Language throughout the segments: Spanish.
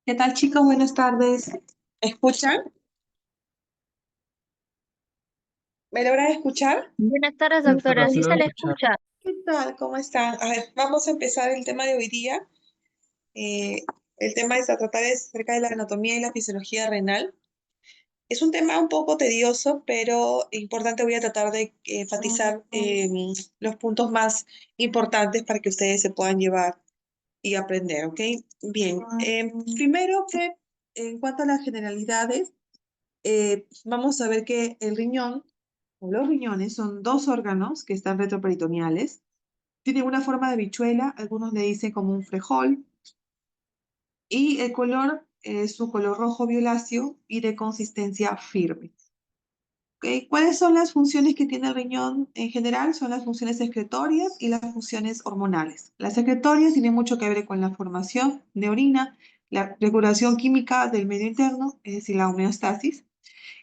¿Qué tal, chicos? Buenas tardes. ¿Escuchan? ¿Me logran escuchar? Buenas tardes, Sí, doctora, doctora. sí ¿Sí lo se le escucha. escucha? ¿Qué tal? ¿Cómo están? A ver, vamos a empezar el tema de hoy día. Eh, el tema es a tratar es acerca de la anatomía y la fisiología renal. Es un tema un poco tedioso, pero importante. Voy a tratar de enfatizar los puntos más importantes para que ustedes se puedan llevar y aprender, ¿ok? Bien, primero que en cuanto a las generalidades, vamos a ver que el riñón o los riñones son dos órganos que están retroperitoneales. Tienen una forma de bichuela, algunos le dicen como un frejol, y el color es su color rojo violáceo y de consistencia firme. ¿Ok? ¿Cuáles son las funciones que tiene el riñón en general? Son las funciones excretorias y las funciones hormonales. Las excretorias tienen mucho que ver con la formación de orina, la regulación química del medio interno, es decir, la homeostasis,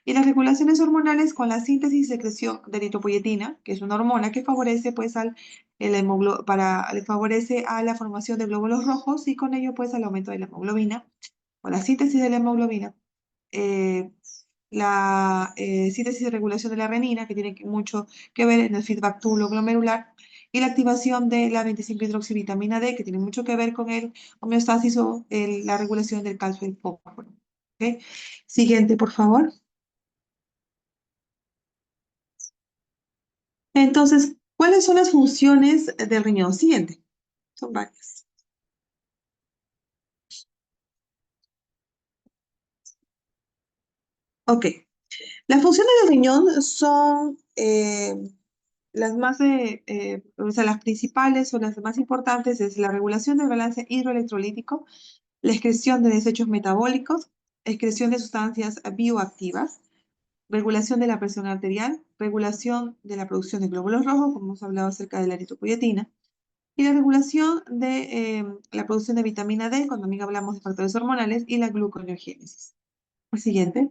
y las regulaciones hormonales con la síntesis y secreción de eritropoyetina, que es una hormona que favorece pues le favorece a la formación de glóbulos rojos y con ello pues al aumento de la hemoglobina, o la síntesis de la hemoglobina, eh, la síntesis y regulación de la renina, que tiene mucho que ver en el feedback tubulo glomerular, y la activación de la 25-hidroxivitamina D, que tiene mucho que ver con el homeostasis o la regulación del calcio y el fósforo. ¿Ok? Siguiente, por favor. Entonces, ¿cuáles son las funciones del riñón? Siguiente, son varias. Ok, las funciones del riñón son las más, o sea, las principales o las más importantes es la regulación del balance hidroelectrolítico, la excreción de desechos metabólicos, excreción de sustancias bioactivas, regulación de la presión arterial, regulación de la producción de glóbulos rojos, como hemos hablado acerca de la eritropoyetina, y la regulación de la producción de vitamina D, cuando también hablamos de factores hormonales, y la gluconeogénesis. El siguiente.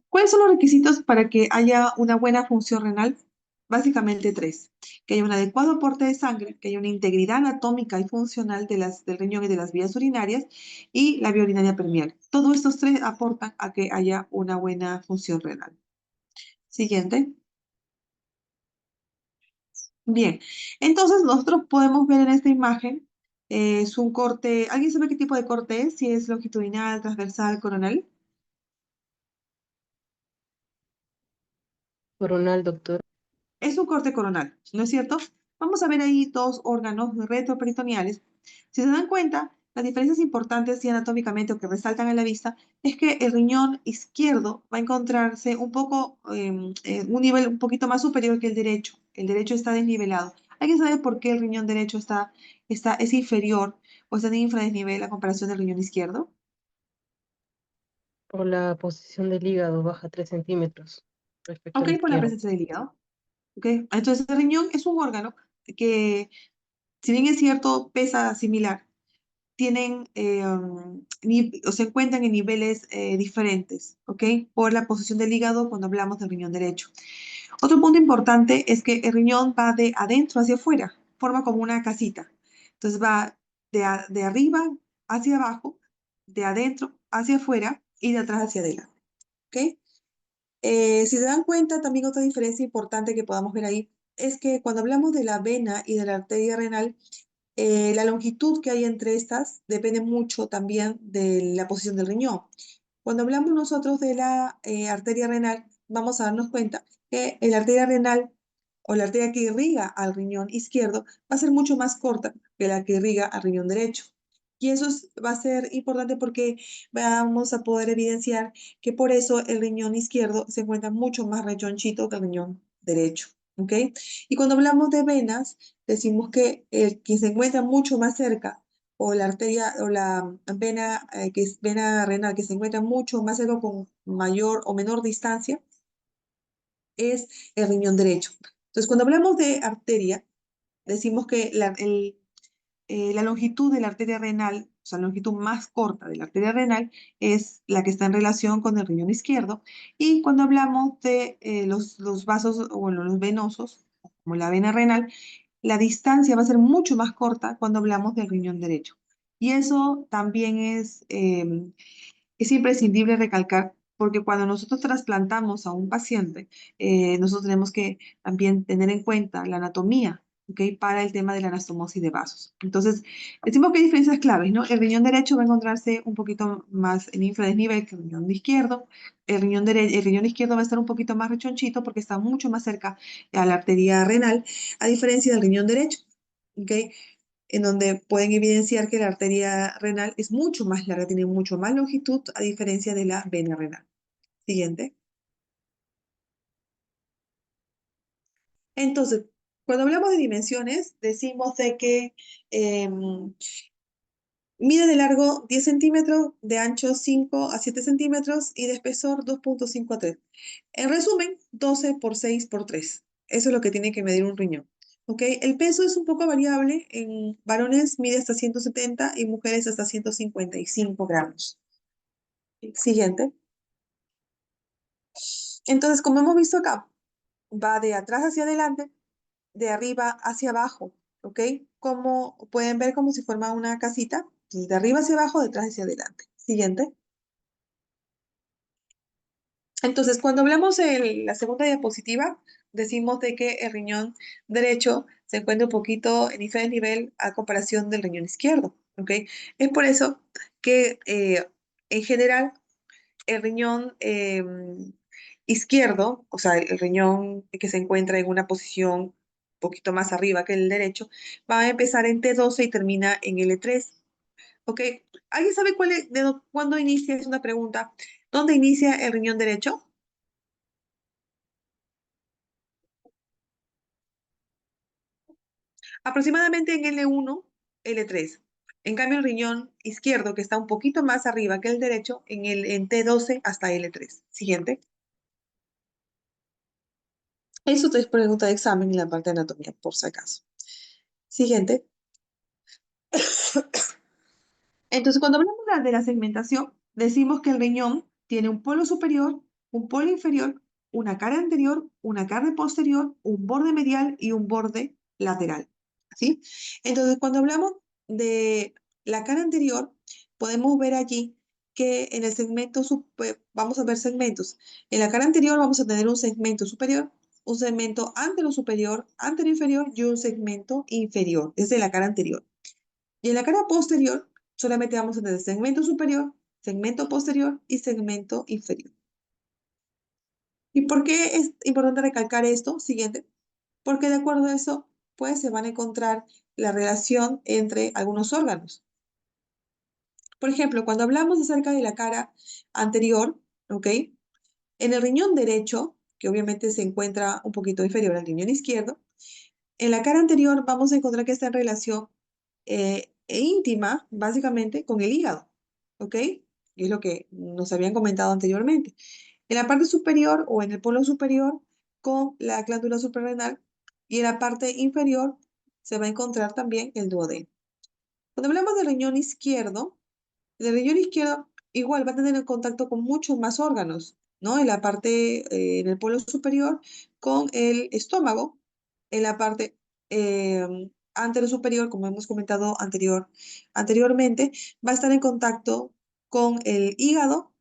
¿Cuáles son los requisitos para que haya una buena función renal? Básicamente tres. Que haya un adecuado aporte de sangre, que haya una integridad anatómica y funcional del riñón y de las vías urinarias, y la vía urinaria permeable. Todos estos tres aportan a que haya una buena función renal. Siguiente. Bien, entonces nosotros podemos ver en esta imagen, es un corte. ¿Alguien sabe qué tipo de corte es? Si es longitudinal, transversal, coronal. Coronal, doctor. Es un corte coronal, ¿no es cierto? Vamos a ver ahí dos órganos retroperitoneales. Si se dan cuenta, las diferencias importantes y anatómicamente o que resaltan a la vista es que el riñón izquierdo va a encontrarse un poco, un nivel un poquito más superior que el derecho. El derecho está desnivelado. ¿Alguien sabe por qué el riñón derecho es inferior o está en infradesnivel a comparación del riñón izquierdo? Por la posición del hígado, baja 3 centímetros respecto Ok, al por la izquierdo. presencia del hígado. Ok, entonces el riñón es un órgano que, si bien es cierto, pesa similar, tienen o se encuentran en niveles diferentes, ¿ok? Por la posición del hígado cuando hablamos del riñón derecho. Otro punto importante es que el riñón va de adentro hacia afuera, forma como una casita. Entonces va de arriba hacia abajo, de adentro hacia afuera y de atrás hacia adelante, ¿ok? Si se dan cuenta, también otra diferencia importante que podamos ver ahí es que cuando hablamos de la vena y de la arteria renal, la longitud que hay entre estas depende mucho también de la posición del riñón. Cuando hablamos nosotros de la arteria renal, vamos a darnos cuenta que la arteria renal o la arteria que irriga al riñón izquierdo va a ser mucho más corta que la que irriga al riñón derecho. Y eso va a ser importante porque vamos a poder evidenciar que por eso el riñón izquierdo se encuentra mucho más rechonchito que el riñón derecho. ¿Ok? Y cuando hablamos de venas, decimos que el que se encuentra mucho más cerca, o la arteria o la vena, que es vena renal, que se encuentra mucho más cerca con mayor o menor distancia, es el riñón derecho. Entonces, cuando hablamos de arteria, decimos que la longitud de la arteria renal, o sea, la longitud más corta de la arteria renal, es la que está en relación con el riñón izquierdo. Y cuando hablamos de los vasos, o bueno, los venosos, como la vena renal, la distancia va a ser mucho más corta cuando hablamos del riñón derecho. Y eso también es imprescindible recalcar porque cuando nosotros trasplantamos a un paciente, nosotros tenemos que también tener en cuenta la anatomía, ¿ok? Para el tema de la anastomosis de vasos. Entonces, decimos que hay diferencias claves, ¿no? El riñón derecho va a encontrarse un poquito más en infradesnivel que el riñón izquierdo. El riñón izquierdo va a estar un poquito más rechonchito porque está mucho más cerca a la arteria renal, a diferencia del riñón derecho, ¿ok? En donde pueden evidenciar que la arteria renal es mucho más larga, tiene mucho más longitud, a diferencia de la vena renal. Siguiente. Entonces, cuando hablamos de dimensiones, decimos de que mide de largo 10 centímetros, de ancho 5 a 7 centímetros y de espesor 2,5 a 3. En resumen, 12 por 6 por 3. Eso es lo que tiene que medir un riñón. ¿Ok? El peso es un poco variable. En varones mide hasta 170 y mujeres hasta 155 gramos. Siguiente. Entonces, como hemos visto acá, va de atrás hacia adelante, de arriba hacia abajo, ¿ok? Como pueden ver como si forma una casita, de arriba hacia abajo, de atrás hacia adelante. Siguiente. Entonces, cuando hablamos en la segunda diapositiva, decimos de que el riñón derecho se encuentra un poquito en diferente nivel a comparación del riñón izquierdo, ¿ok? Es por eso que en general el riñón izquierdo, o sea, el riñón que se encuentra en una posición un poquito más arriba que el derecho, va a empezar en T12 y termina en L3. ¿Ok? ¿Alguien sabe cuándo inicia? Es una pregunta. ¿Dónde inicia el riñón derecho? Aproximadamente en L1, L3. En cambio, el riñón izquierdo, que está un poquito más arriba que el derecho, en T12 hasta L3. Siguiente. Eso es pregunta de examen en la parte de anatomía, por si acaso. Siguiente. Entonces, cuando hablamos de la segmentación, decimos que el riñón tiene un polo superior, un polo inferior, una cara anterior, una cara posterior, un borde medial y un borde lateral. ¿Sí? Entonces, cuando hablamos de la cara anterior, podemos ver allí que en el vamos a ver segmentos. En la cara anterior vamos a tener un segmento superior, un segmento superior, inferior y un segmento inferior. Es de la cara anterior. Y en la cara posterior solamente vamos a tener segmento superior, segmento posterior y segmento inferior. ¿Y por qué es importante recalcar esto? Siguiente. Porque de acuerdo a eso, pues se van a encontrar la relación entre algunos órganos. Por ejemplo, cuando hablamos acerca de la cara anterior, ¿ok? En el riñón derecho, que obviamente se encuentra un poquito inferior al riñón izquierdo, en la cara anterior vamos a encontrar que está en relación íntima, básicamente, con el hígado, ¿ok? Y es lo que nos habían comentado anteriormente. En la parte superior o en el polo superior con la glándula suprarrenal y en la parte inferior se va a encontrar también el duodeno. Cuando hablamos del riñón izquierdo igual va a tener el contacto con muchos más órganos, ¿no? En la parte, en el polo superior con el estómago, en la parte superior, como hemos comentado anteriormente, va a estar en contacto con el hígado,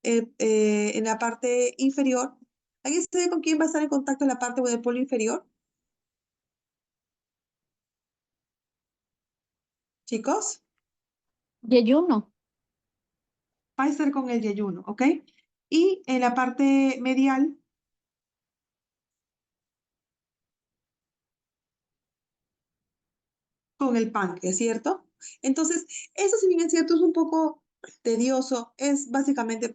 en la parte inferior. ¿Alguien sabe con quién va a estar en contacto en la parte del polo inferior? Chicos, Yeyuno. va a estar con el yeyuno, ¿ok? Y en la parte medial con el páncreas, ¿cierto? Entonces, eso si bien es cierto, es un poco tedioso, es básicamente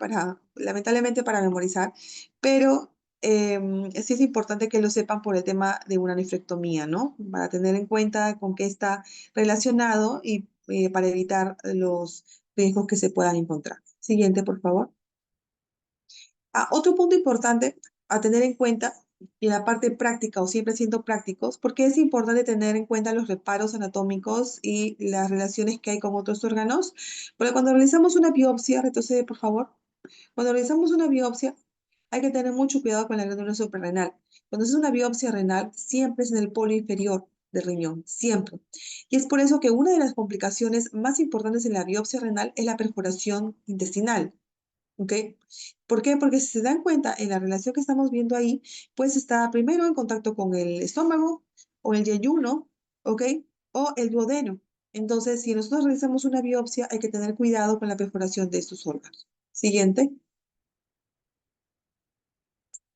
lamentablemente para memorizar, pero sí es importante que lo sepan por el tema de una nefrectomía, ¿no? Para tener en cuenta con qué está relacionado y para evitar los riesgos que se puedan encontrar. Siguiente, por favor. Otro punto importante a tener en cuenta en la parte práctica o siempre siendo prácticos, porque es importante tener en cuenta los reparos anatómicos y las relaciones que hay con otros órganos, porque cuando realizamos una biopsia, retrocede por favor, cuando realizamos una biopsia hay que tener mucho cuidado con la glándula suprarrenal. Cuando es una biopsia renal, siempre es en el polo inferior, del riñón, siempre. Y es por eso que una de las complicaciones más importantes en la biopsia renal es la perforación intestinal. ¿Ok? ¿Por qué? Porque si se dan cuenta, en la relación que estamos viendo ahí, pues está primero en contacto con el estómago o el yeyuno, ¿ok? O el duodeno. Entonces, si nosotros realizamos una biopsia, hay que tener cuidado con la perforación de estos órganos. Siguiente.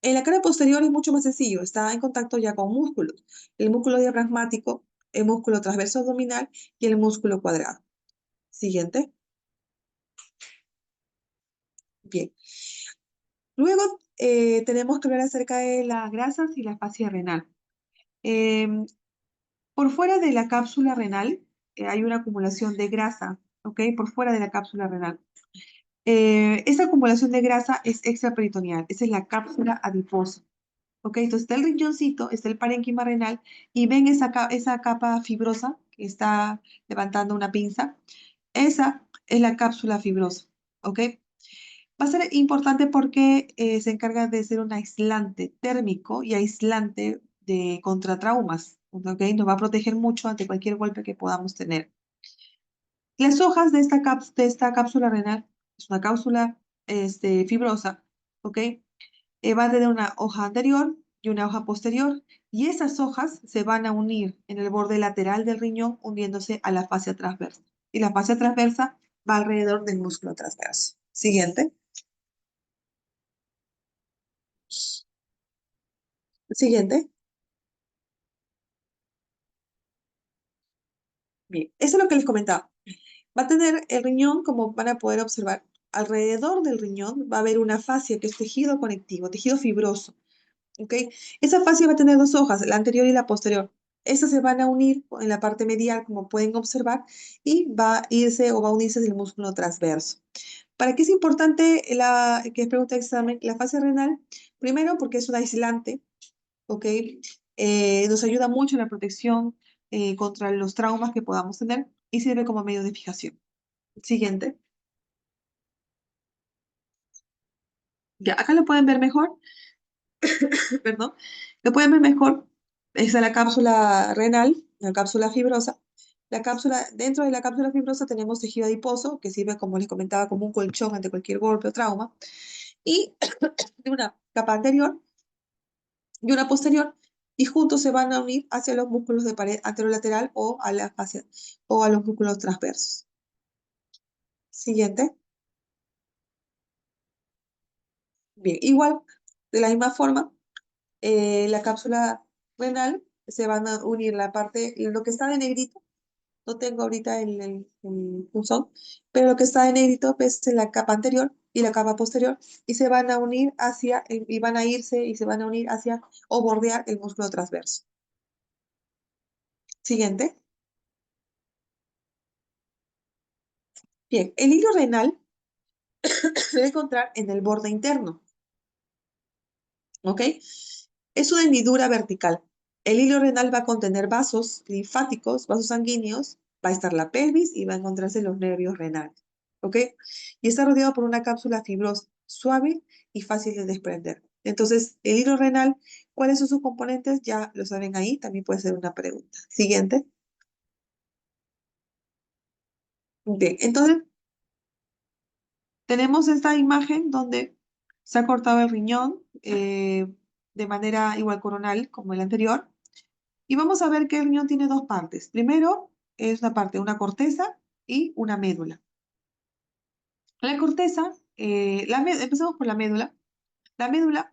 En la cara posterior es mucho más sencillo, está en contacto ya con músculos. El músculo diafragmático, el músculo transverso abdominal y el músculo cuadrado. Siguiente. Bien. Luego tenemos que hablar acerca de las grasas y la fascia renal. Em, por fuera de la cápsula renal hay una acumulación de grasa, ¿ok? Por fuera de la cápsula renal. Esa acumulación de grasa es extraperitoneal, esa es la cápsula adiposa, ¿ok? Entonces está el riñoncito, está el parénquima renal y ven esa capa fibrosa que está levantando una pinza. Esa es la cápsula fibrosa, ¿ok? Va a ser importante porque se encarga de ser un aislante térmico y aislante contra traumas, ¿ok? Nos va a proteger mucho ante cualquier golpe que podamos tener. Las hojas de esta cápsula renal, es una cápsula fibrosa, ¿ok? Va a tener una hoja anterior y una hoja posterior, y esas hojas se van a unir en el borde lateral del riñón, uniéndose a la fascia transversa. Y la fascia transversa va alrededor del músculo transverso. Siguiente. Siguiente. Bien, eso es lo que les comentaba. Va a tener el riñón, como van a poder observar, alrededor del riñón va a haber una fascia que es tejido conectivo, tejido fibroso, ¿ok? Esa fascia va a tener dos hojas, la anterior y la posterior. Esas se van a unir en la parte medial, como pueden observar, y va a irse o va a unirse el músculo transverso. ¿Para qué es importante que es pregunta de examen, la fascia renal? Primero, porque es un aislante, ¿ok? Nos ayuda mucho en la protección contra los traumas que podamos tener y sirve como medio de fijación. Siguiente. Ya, acá lo pueden ver mejor, perdón. Lo pueden ver mejor. Esa es la cápsula renal, la cápsula fibrosa. Dentro de la cápsula fibrosa tenemos tejido adiposo, que sirve, como les comentaba, como un colchón ante cualquier golpe o trauma. Y de una capa anterior y una posterior, y juntos se van a unir hacia los músculos de pared anterolateral o a la fascia o a los músculos transversos. Siguiente. Bien, igual, de la misma forma, la cápsula renal se van a unir la parte, lo que está de negrito, no tengo ahorita el punzón, pero lo que está de negrito es en la capa anterior y la capa posterior, y se van a unir y van a irse y se van a unir hacia o bordear el músculo transverso. Siguiente. Bien, el hilo renal se va a encontrar en el borde interno, ¿ok? Es una hendidura vertical. El hilo renal va a contener vasos linfáticos, vasos sanguíneos, va a estar la pelvis y va a encontrarse los nervios renales, ¿ok? Y está rodeado por una cápsula fibrosa, suave y fácil de desprender. Entonces, el hilo renal, ¿cuáles son sus componentes? Ya lo saben ahí, también puede ser una pregunta. Siguiente. Bien, entonces tenemos esta imagen donde se ha cortado el riñón de manera igual coronal como el anterior. Y vamos a ver que el riñón tiene dos partes. Primero es una parte, una corteza y una médula. La corteza, empezamos por la médula. La médula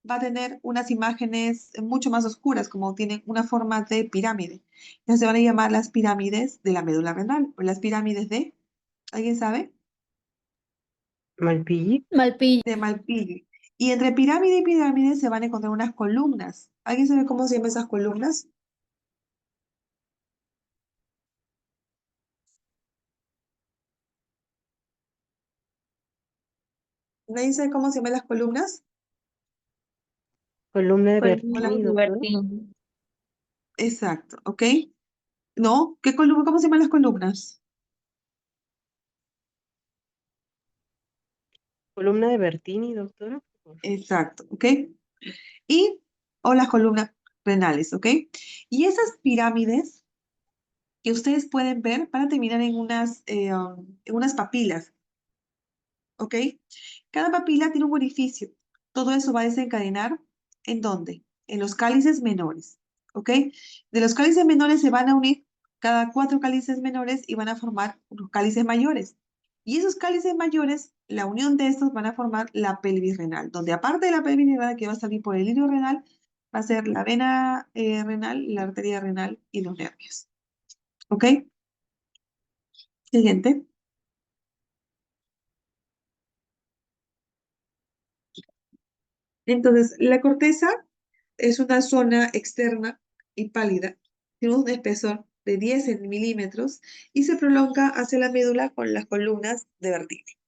va a tener unas imágenes mucho más oscuras, como tienen una forma de pirámide. Entonces se van a llamar las pirámides de la médula renal o las pirámides de, ¿alguien sabe? Malpighi, Malpillo. De Malpighi. Y entre pirámide y pirámide se van a encontrar unas columnas. ¿Alguien sabe cómo se llaman esas columnas? ¿Nadie sabe cómo se llaman las columnas? columna de Columna Bertini, de doctora. Bertín. Exacto, ¿ok? ¿No? ¿Qué columna? ¿Cómo se llaman las columnas? Columna de Bertini, doctora. Exacto, ¿ok? Y, o las columnas renales, ¿ok? Y esas pirámides que ustedes pueden ver van a terminar en unas papilas, ¿ok? Cada papila tiene un orificio. Todo eso va a desencadenar, ¿en dónde? En los cálices menores, ¿ok? De los cálices menores se van a unir cada 4 cálices menores y van a formar unos cálices mayores. Y esos cálices mayores, la unión de estos van a formar la pelvis renal, donde aparte de la pelvis renal que va a salir por el hilo renal, va a ser la vena renal, la arteria renal y los nervios, ¿ok? Siguiente. Entonces, la corteza es una zona externa y pálida, tiene un espesor de 10 milímetros y se prolonga hacia la médula con las columnas de vertiente.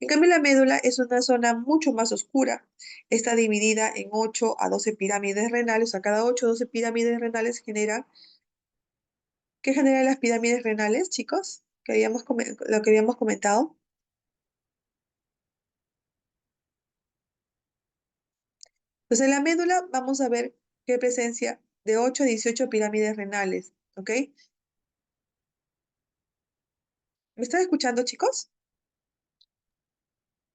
En cambio, la médula es una zona mucho más oscura, está dividida en 8 a 12 pirámides renales, o sea, cada 8 o 12 pirámides renales ¿qué generan las pirámides renales, chicos? Lo que habíamos comentado. Entonces, en la médula vamos a ver que hay presencia de 8 a 18 pirámides renales, ¿ok? ¿Me están escuchando, chicos?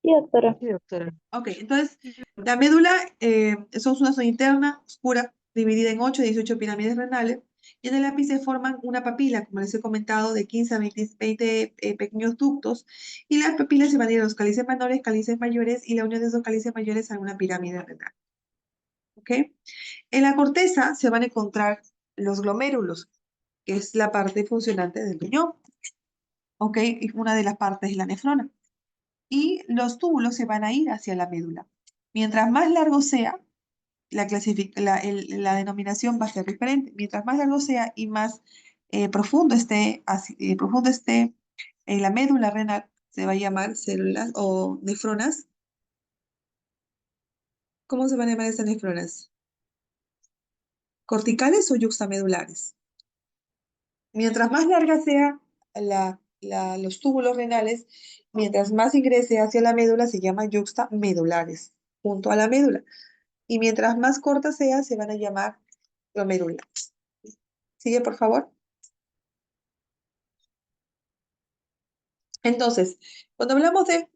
Sí, doctora. Sí, doctora. Ok, entonces la médula es una zona interna, oscura, dividida en 8 a 18 pirámides renales, y en el ápice forman una papila, como les he comentado, de 15 a 20 pequeños ductos, y las papilas se van a ir a los cálices menores, cálices mayores, y la unión de esos cálices mayores a una pirámide renal. ¿Ok? En la corteza se van a encontrar los glomérulos, que es la parte funcionante del riñón. ¿Ok? Y una de las partes es la nefrona. Y los túbulos se van a ir hacia la médula. Mientras más largo sea, la denominación va a ser diferente. Mientras más largo sea y más profundo esté en la médula renal, se va a llamar células o nefronas. ¿Cómo se van a llamar esas nefronas? ¿Corticales o yuxtamedulares? Mientras más larga sea los túbulos renales, mientras más ingrese hacia la médula, se llaman yuxtamedulares, junto a la médula. Y mientras más corta sea, se van a llamar glomerulares. Sigue, por favor. Entonces, cuando hablamos de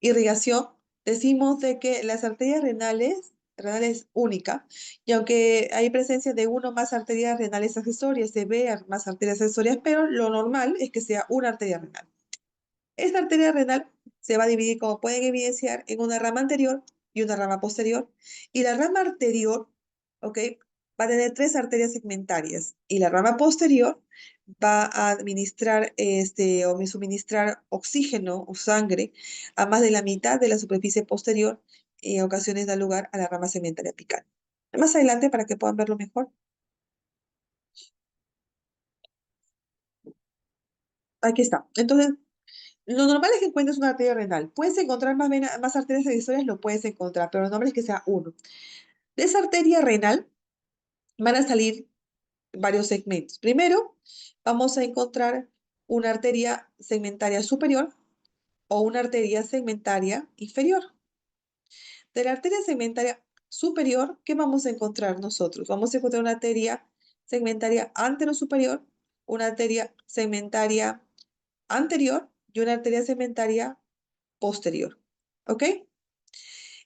irrigación, decimos de que las arterias renales única, y aunque hay presencia de uno más arterias renales accesorias, se ve más arterias accesorias, pero lo normal es que sea una arteria renal. Esta arteria renal se va a dividir, como pueden evidenciar, en una rama anterior y una rama posterior. Y la rama anterior, ¿ok? Va a tener 3 arterias segmentarias. Y la rama posterior va a administrar o suministrar oxígeno o sangre a más de la mitad de la superficie posterior y en ocasiones da lugar a la rama segmentaria apical. Más adelante, para que puedan verlo mejor. Aquí está. Entonces, lo normal es que encuentres una arteria renal. ¿Puedes encontrar más arterias accesorias? Lo puedes encontrar, pero lo normal es que sea uno. De esa arteria renal van a salir varios segmentos. Primero, vamos a encontrar una arteria segmentaria superior o una arteria segmentaria inferior. De la arteria segmentaria superior, ¿qué vamos a encontrar nosotros? Vamos a encontrar una arteria segmentaria anterosuperior, una arteria segmentaria anterior y una arteria segmentaria posterior. ¿Ok?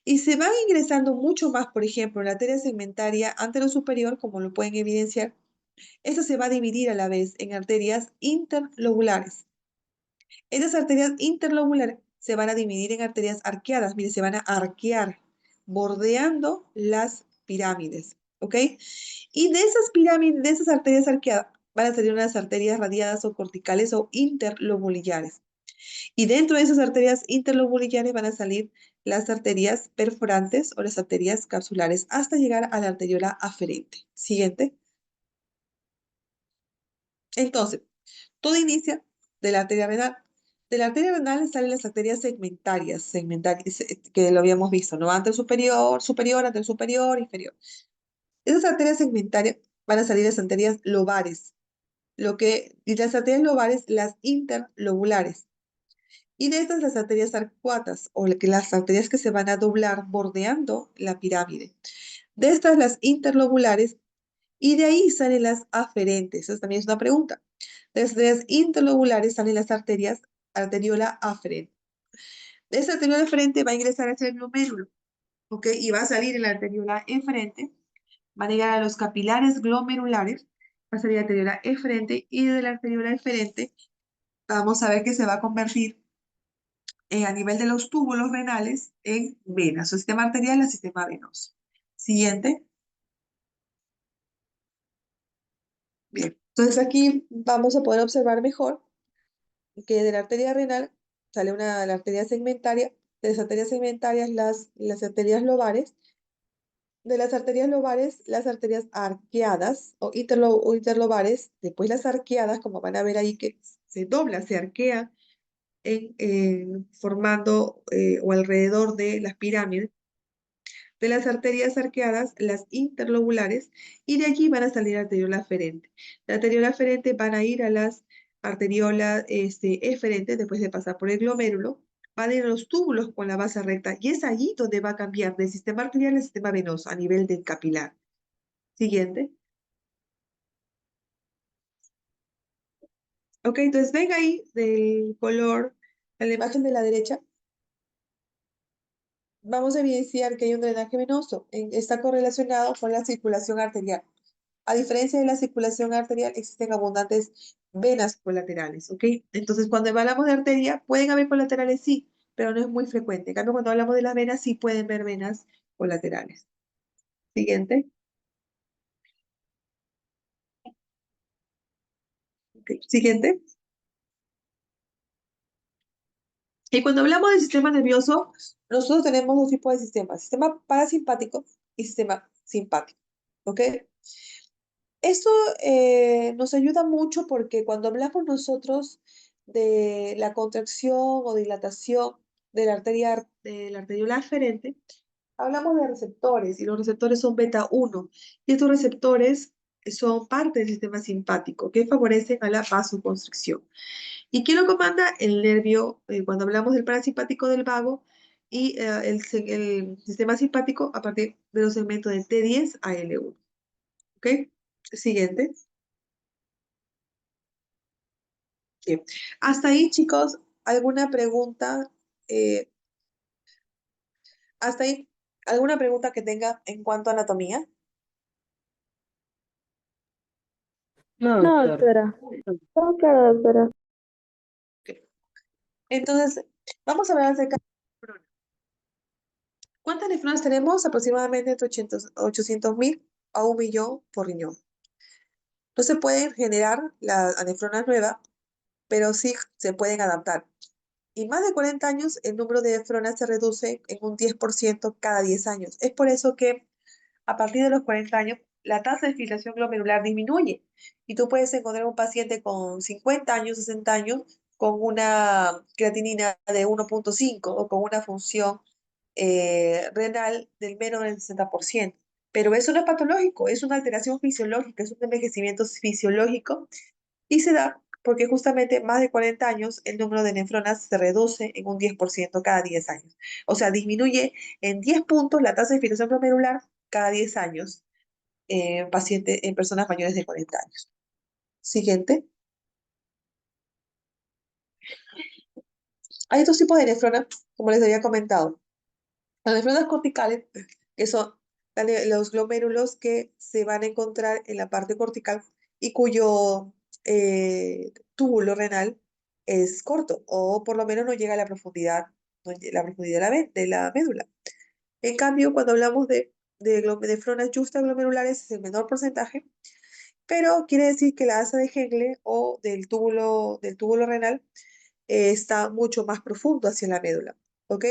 Y se van ingresando mucho más, por ejemplo, en la arteria segmentaria anterosuperior, como lo pueden evidenciar. Esta se va a dividir a la vez en arterias interlobulares. Estas arterias interlobulares se van a dividir en arterias arqueadas. Mire, se van a arquear, bordeando las pirámides. ¿Ok? Y de esas pirámides, de esas arterias arqueadas, van a salir unas arterias radiadas o corticales o interlobulares. Y dentro de esas arterias interlobulares van a salir las arterias perforantes o las arterias capsulares hasta llegar a la arteriola aferente. Siguiente. Entonces, todo inicia de la arteria renal. De la arteria renal salen las arterias segmentarias que lo habíamos visto, ¿no? Anterior superior, superior, anterior superior, inferior. Esas arterias segmentarias van a salir las arterias lobares, y las arterias lobares, las interlobulares. Y de estas las arterias arcuatas, las arterias que se van a doblar bordeando la pirámide. De estas las interlobulares y de ahí salen las aferentes. Eso también es una pregunta. Desde las interlobulares salen las arterias, arteriola aferente. De esa arteriola aferente va a ingresar hacia el glomérulo, ¿ok? Y va a salir en la arteriola eferente, va a llegar a los capilares glomerulares, va a salir la arteriola eferente y de la arteriola eferente vamos a ver que se va a convertir a nivel de los túbulos renales en venas, o sistema arterial al sistema venoso. Siguiente. Bien, entonces aquí vamos a poder observar mejor que de la arteria renal sale la arteria segmentaria, de las arterias segmentarias las arterias lobares, de las arterias lobares las arterias arqueadas o interlobares, después las arqueadas, como van a ver ahí que se dobla, se arquea formando o alrededor de las pirámides, de las arterias arqueadas, las interlobulares, y de allí van a salir arteriola aferente. La arteriola aferente van a ir a las arteriolas eferentes después de pasar por el glomérulo, van a ir a los túbulos con la base recta, y es allí donde va a cambiar del sistema arterial al sistema venoso a nivel del capilar. Siguiente. Ok, entonces ven ahí del color, en la imagen de la derecha, vamos a evidenciar que hay un drenaje venoso. Está correlacionado con la circulación arterial. A diferencia de la circulación arterial, existen abundantes venas colaterales, ¿ok? Entonces, cuando hablamos de arteria, pueden haber colaterales, sí, pero no es muy frecuente. En cambio, cuando hablamos de las venas, sí pueden ver venas colaterales. Siguiente. Okay. Siguiente. Y cuando hablamos del sistema nervioso, nosotros tenemos dos tipos de sistemas, sistema parasimpático y sistema simpático, ¿ok? Eso nos ayuda mucho porque cuando hablamos nosotros de la contracción o dilatación de la arteriola aferente, hablamos de receptores y los receptores son beta 1 y estos receptores son parte del sistema simpático que favorecen a la vasoconstricción. ¿Y quién lo comanda? El nervio, cuando hablamos del parasimpático del vago y el sistema simpático a partir de los segmentos de T10 a L1. ¿Ok? Siguiente. Bien. Hasta ahí, chicos, ¿alguna pregunta? Eh, hasta ahí, ¿alguna pregunta que tenga en cuanto a anatomía? No, No, doctora. doctora. No, claro, doctora. Ok. Entonces, vamos a hablar acerca de la nefrona. ¿Cuántas nefronas tenemos? Aproximadamente entre 800.000 a 1.000.000 por riñón. No se pueden generar la nefrona nueva, pero sí se pueden adaptar. Y más de 40 años, el número de nefronas se reduce en un 10% cada 10 años. Es por eso que a partir de los 40 años, la tasa de filtración glomerular disminuye. Y tú puedes encontrar un paciente con 50 años, 60 años, con una creatinina de 1,5 o con una función renal del menos del 60%. Pero eso no es patológico, es una alteración fisiológica, es un envejecimiento fisiológico y se da porque justamente más de 40 años el número de nefronas se reduce en un 10% cada 10 años. O sea, disminuye en 10 puntos la tasa de filtración glomerular cada 10 años en personas mayores de 40 años. Siguiente. Hay dos tipos de nefronas, como les había comentado. Las nefronas corticales, que son los glomérulos que se van a encontrar en la parte cortical y cuyo túbulo renal es corto, o por lo menos no llega a la profundidad, la profundidad de la médula. En cambio, cuando hablamos de nefronas justaglomerulares es el menor porcentaje, pero quiere decir que la asa de Henle o del túbulo renal está mucho más profundo hacia la médula, ¿ok?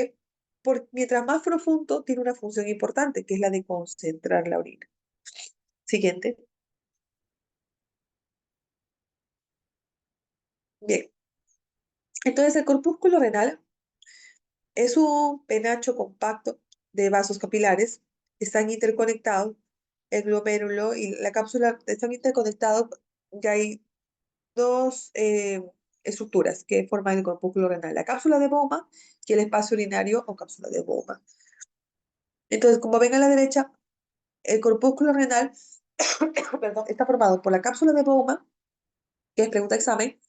Mientras más profundo, tiene una función importante, que es la de concentrar la orina. Siguiente. Bien. Entonces, el corpúsculo renal es un penacho compacto de vasos capilares. Están interconectados. El glomérulo y la cápsula están interconectados. Ya hay dos estructuras que forman el corpúsculo renal. La cápsula de Bowman y el espacio urinario o cápsula de Bowman. Entonces, como ven a la derecha, El corpúsculo renal, perdón, está formado por la cápsula de Bowman, que es pregunta examen,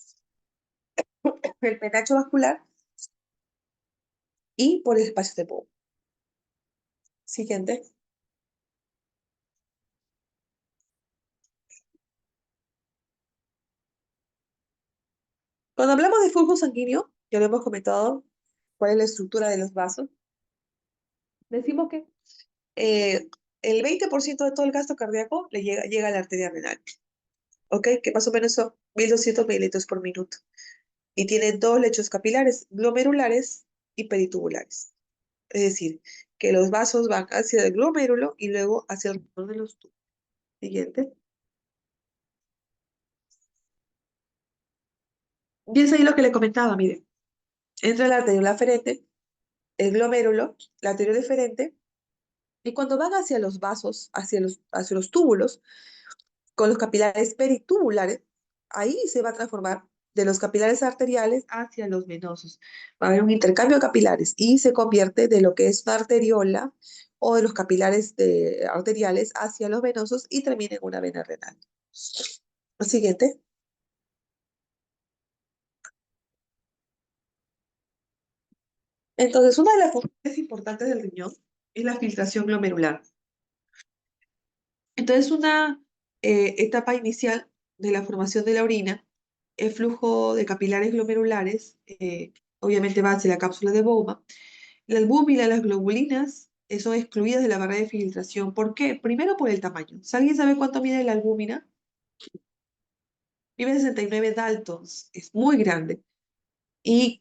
el penacho vascular y por el espacio de Bowman. Siguiente. Cuando hablamos de flujo sanguíneo, ya lo hemos comentado, cuál es la estructura de los vasos. Decimos que eh, el 20% de todo el gasto cardíaco llega a la arteria renal, ¿ok? Que más o menos son 1.200 mililitros por minuto. Y tiene dos lechos capilares, glomerulares y peritubulares. Es decir, que los vasos van hacia el glomérulo y luego hacia el resto de los tubos. Siguiente. Y es ahí lo que le comentaba, mire. Entra la arteriola aferente, el glomérulo, la arteriola deferente, y cuando van hacia los vasos, hacia los túbulos, con los capilares peritubulares, ahí se va a transformar de los capilares arteriales hacia los venosos. Va a haber un intercambio de capilares y se convierte de lo que es una arteriola o de los capilares arteriales hacia los venosos y termina en una vena renal. Siguiente. Entonces, una de las funciones importantes del riñón es la filtración glomerular. Entonces, una etapa inicial de la formación de la orina, el flujo de capilares glomerulares, obviamente va hacia la cápsula de Bowman. La albúmina y las globulinas son excluidas de la barrera de filtración. ¿Por qué? Primero por el tamaño. ¿Alguien sabe cuánto mide la albúmina? Mide 69 Daltons, es muy grande. ¿Y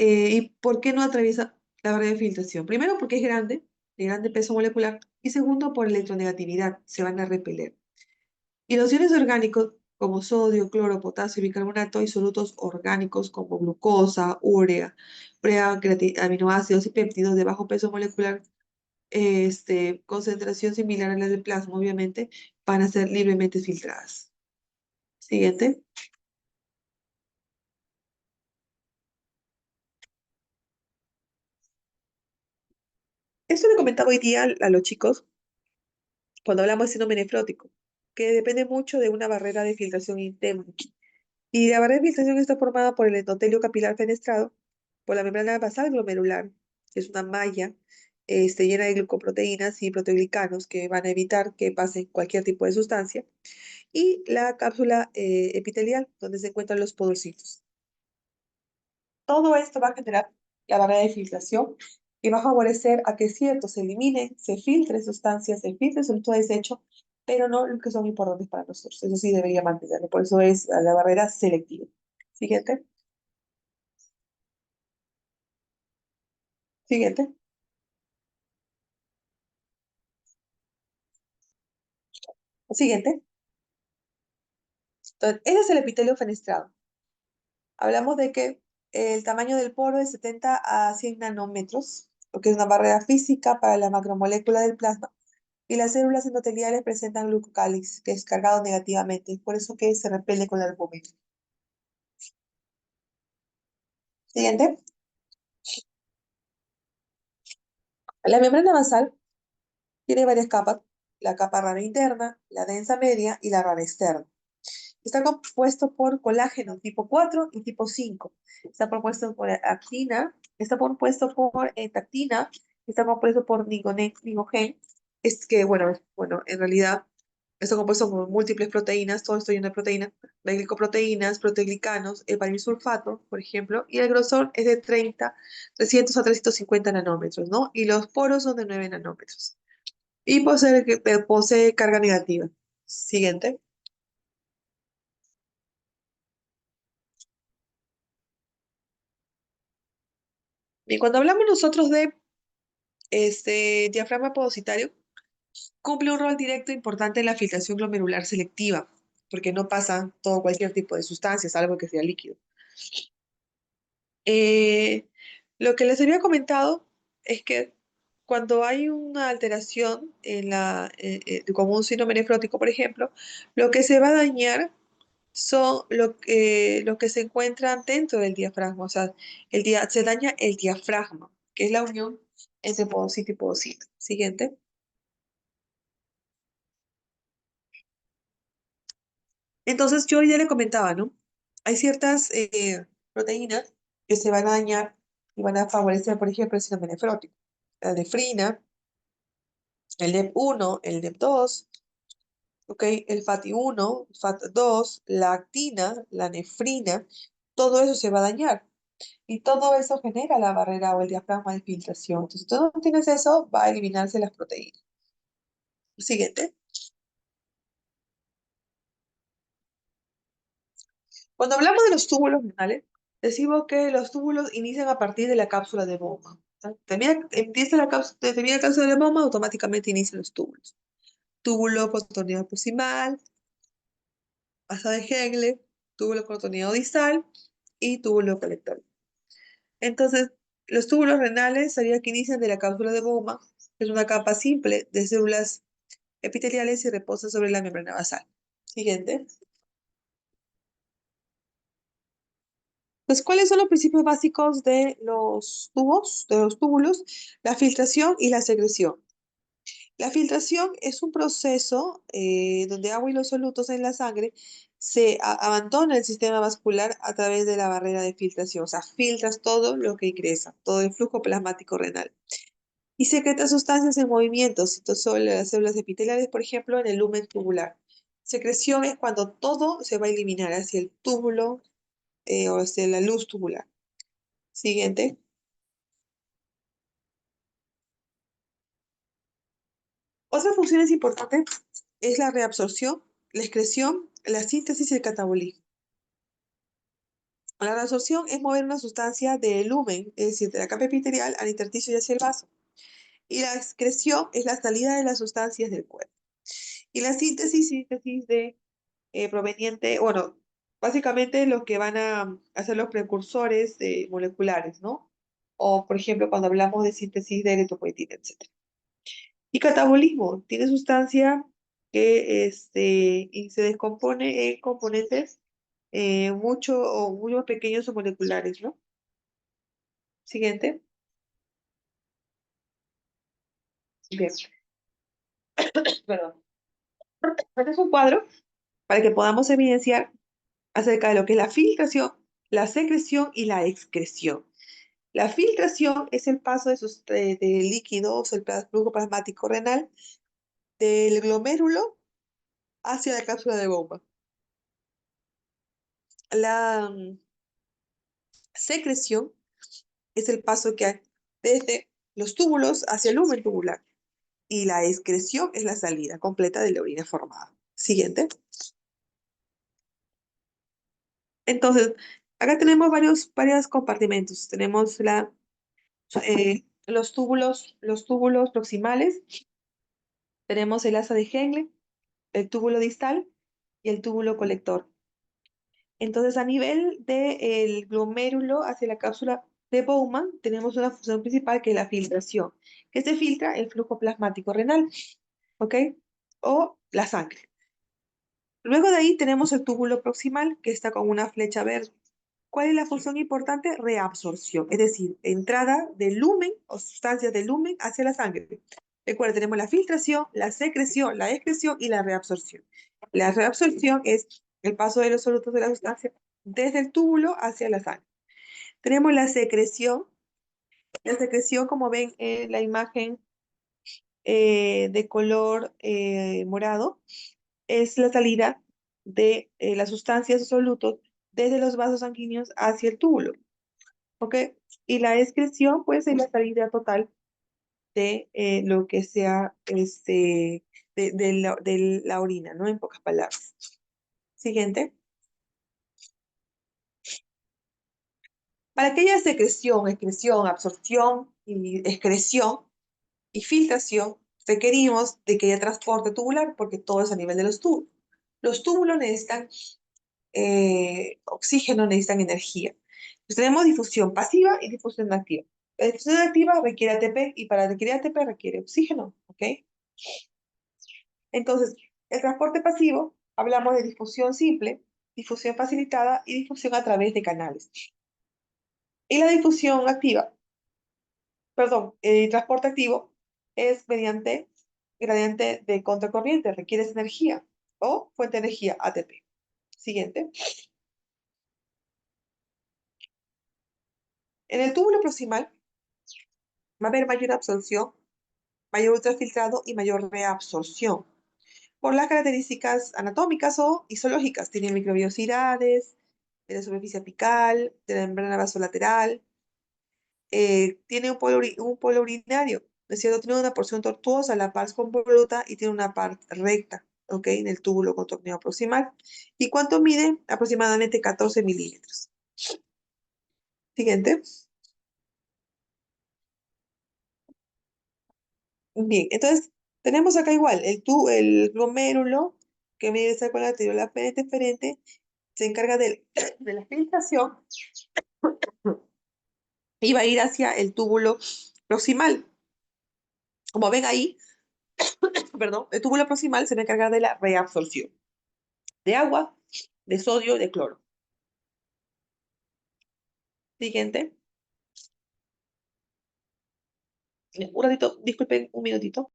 y por qué no atraviesa la barrera de filtración? Primero porque es grande, de grande peso molecular, y segundo por electronegatividad, se van a repeler. Y los iones orgánicos, como sodio, cloro, potasio, bicarbonato, y solutos orgánicos como glucosa, urea, aminoácidos y péptidos de bajo peso molecular, concentración similar a la del plasma, obviamente, van a ser libremente filtradas. Siguiente. Esto le comentaba hoy día a los chicos cuando hablamos de síndrome nefrótico, que depende mucho de una barrera de filtración interna. Y la barrera de filtración está formada por el endotelio capilar fenestrado, por la membrana basal glomerular, que es una malla llena de glucoproteínas y proteoglicanos que van a evitar que pase cualquier tipo de sustancia, y la cápsula epitelial, donde se encuentran los podocitos. Todo esto va a generar la barrera de filtración y va a favorecer a que cierto se elimine, se filtre sustancias, se filtre soluto de desecho, pero no los que son importantes para nosotros. Eso sí debería mantenerlo. Por eso es la barrera selectiva. Siguiente. Siguiente. Siguiente. Entonces, ese es el epitelio fenestrado. Hablamos de que el tamaño del poro es 70 a 100 nanómetros, lo que es una barrera física para la macromolécula del plasma. Y las células endoteliales presentan glucocálix, que es cargado negativamente, por eso que se repele con la albúmina. Siguiente. La membrana basal tiene varias capas, la capa rara interna, la densa media y la rara externa. Está compuesto por colágeno tipo 4 y tipo 5. Está compuesto por actina, está compuesto por tactina, está compuesto por nigogen. Es que, bueno, en realidad está compuesto por múltiples proteínas, todo esto lleno de proteínas, de glicoproteínas, proteoglicanos, sulfato, por ejemplo, y el grosor es de 300 a 350 nanómetros, ¿no? Y los poros son de 9 nanómetros. Y posee carga negativa. Siguiente. Y cuando hablamos nosotros de diafragma podocitario, cumple un rol directo importante en la filtración glomerular selectiva, porque no pasa todo cualquier tipo de sustancia, salvo que sea líquido. Eh, lo que les había comentado es que cuando hay una alteración como un síndrome nefrótico, por ejemplo, lo que se va a dañar son lo que se encuentran dentro del diafragma, o sea, se daña el diafragma, que es la unión entre podocito y podocito. Siguiente. Entonces, yo ya le comentaba, ¿no? Hay ciertas proteínas que se van a dañar y van a favorecer, por ejemplo, el síndrome nefrótico. La nefrina, el NEP1, el NEP2, ¿ok? El FAT1, FAT2, la actina, la nefrina, todo eso se va a dañar. Y todo eso genera la barrera o el diafragma de filtración. Entonces, si tú no tienes eso, va a eliminarse las proteínas. Siguiente. Cuando hablamos de los túbulos renales, decimos que los túbulos inician a partir de la cápsula de bomba. ¿No? Empieza termina la cápsula de bomba, automáticamente inician los túbulos. Túbulo contorneado proximal, asa de Henle, túbulo contorneado distal y túbulo colector. Entonces, los túbulos renales sería que inician de la cápsula de bomba, que es una capa simple de células epiteliales y reposan sobre la membrana basal. Siguiente. Pues, ¿cuáles son los principios básicos de los tubos, de los túbulos? La filtración y la secreción. La filtración es un proceso donde agua y los solutos en la sangre se abandona el sistema vascular a través de la barrera de filtración. O sea, filtras todo lo que ingresa, todo el flujo plasmático renal. Y secreta sustancias en movimiento, citosol, las células epiteliales, por ejemplo, en el lumen tubular. Secreción es cuando todo se va a eliminar hacia el túbulo o hacia la luz tubular. Siguiente. Otra función importante es la reabsorción, la excreción, la síntesis y el catabolismo. La reabsorción es mover una sustancia del lumen, es decir, de la capa epitelial al intersticio y hacia el vaso. Y la excreción es la salida de las sustancias del cuerpo. Y la síntesis de proveniente, bueno, básicamente lo que van a hacer los precursores moleculares, ¿no? O, por ejemplo, cuando hablamos de síntesis de eritropoyetina, etc. Y catabolismo, tiene sustancia que y se descompone en componentes mucho o muy pequeños o moleculares, ¿no? Siguiente. Bien, perdón. Este es un cuadro para que podamos evidenciar acerca de lo que es la filtración, la secreción y la excreción. La filtración es el paso de líquidos, el flujo plasmático renal, del glomérulo hacia la cápsula de bomba. La secreción es el paso que hay desde los túbulos hacia el lumen tubular. Y la excreción es la salida completa de la orina formada. Siguiente. Entonces, acá tenemos varios compartimentos. Tenemos los túbulos proximales, tenemos el asa de Henle, el túbulo distal y el túbulo colector. Entonces, a nivel del glomérulo hacia la cápsula de Bowman, tenemos una función principal que es la filtración, que se filtra el flujo plasmático renal, ¿ok? O la sangre. Luego de ahí tenemos el túbulo proximal, que está con una flecha verde. ¿Cuál es la función importante? Reabsorción, es decir, entrada del lumen o sustancias del lumen hacia la sangre. Recuerda, tenemos la filtración, la secreción, la excreción y la reabsorción. La reabsorción es el paso de los solutos de la sustancia desde el túbulo hacia la sangre. Tenemos la secreción. La secreción, como ven en la imagen de color morado, es la salida de las sustancias o solutos desde los vasos sanguíneos hacia el túbulo. ¿Ok? Y la excreción, pues, es la salida total de lo que sea de la orina, ¿no? En pocas palabras. Siguiente. Para que haya secreción, excreción, absorción y excreción y filtración, requerimos de que haya transporte tubular porque todo es a nivel de los túbulos. Los túbulos necesitan oxígeno, necesitan energía. Pues tenemos difusión pasiva y difusión activa. La difusión activa requiere ATP y para requerir ATP requiere oxígeno, ¿ok? Entonces, el transporte pasivo, hablamos de difusión simple, difusión facilitada y difusión a través de canales. Y la difusión activa, perdón, el transporte activo es mediante gradiente de contracorriente, requiere energía o fuente de energía ATP. Siguiente. En el túbulo proximal va a haber mayor absorción, mayor ultrafiltrado y mayor reabsorción por las características anatómicas o histológicas. Tiene microbiosidades de la superficie apical, de la membrana vasolateral, tiene un polo urinario, ¿no es cierto? Tiene una porción tortuosa, la pars convoluta, y tiene una parte recta, ¿ok? En el túbulo contorneado proximal. ¿Y cuánto mide? Aproximadamente 14 milímetros. Siguiente. Bien, entonces tenemos acá igual el glomérulo que mide esa con la arteriola deferente, se encarga de la filtración y va a ir hacia el túbulo proximal. Como ven ahí, perdón, el túbulo proximal se va a encargar de la reabsorción de agua, de sodio, de cloro. Siguiente. Un ratito, disculpen un minutito.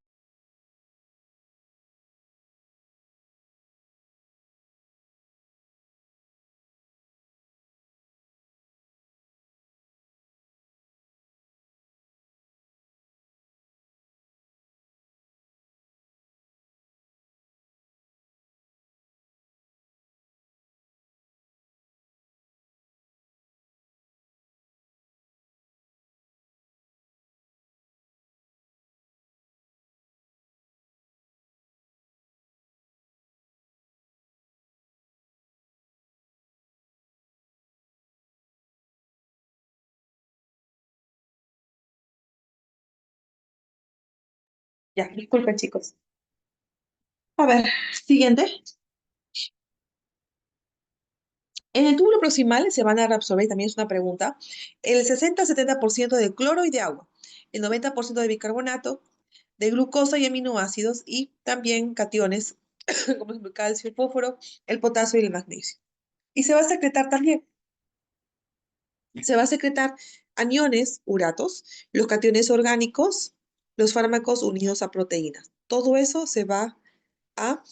Ya, disculpen, chicos. A ver, siguiente. En el túbulo proximal se van a reabsorber, también es una pregunta, el 60-70% de cloro y de agua, el 90% de bicarbonato, de glucosa y aminoácidos, y también cationes, como el calcio, el fósforo, el potasio y el magnesio. Y se va a secretar también, se va a secretar aniones, uratos, los cationes orgánicos, los fármacos unidos a proteínas. Todo eso se va a,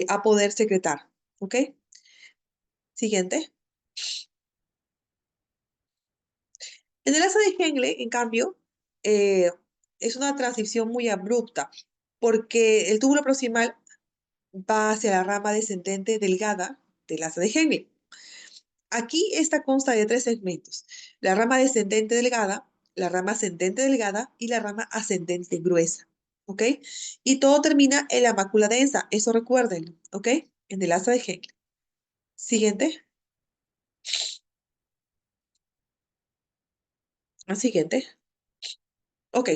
a poder secretar. ¿Ok? Siguiente. En el asa de Henle, en cambio, eh, es una transición muy abrupta, porque el túbulo proximal va hacia la rama descendente delgada del asa de Henle. Aquí esta consta de tres segmentos: la rama descendente delgada, la rama ascendente delgada y la rama ascendente gruesa. ¿Ok? Y todo termina en la mácula densa, eso recuérdenlo, ¿ok? En el asa de Henle. Siguiente. La siguiente. Ok,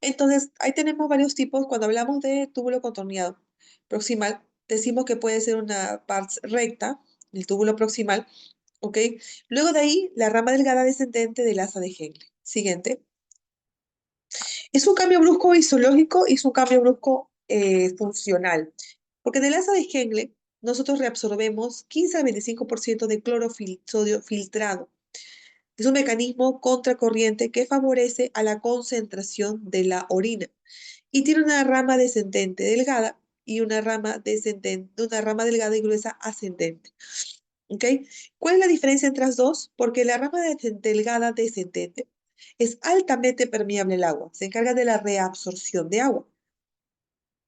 entonces ahí tenemos varios tipos. Cuando hablamos de túbulo contorneado proximal, decimos que puede ser una pars recta, el túbulo proximal, ok. Luego de ahí, la rama delgada descendente del asa de Henle. Siguiente. Es un cambio brusco histológico y es un cambio brusco funcional, porque en el asa de Henle nosotros reabsorbemos 15 al 25% de sodio filtrado. Es un mecanismo contracorriente que favorece a la concentración de la orina y tiene una rama descendente delgada y una rama delgada y gruesa ascendente. ¿Ok? ¿Cuál es la diferencia entre las dos? Porque la rama delgada descendente es altamente permeable al agua, se encarga de la reabsorción de agua.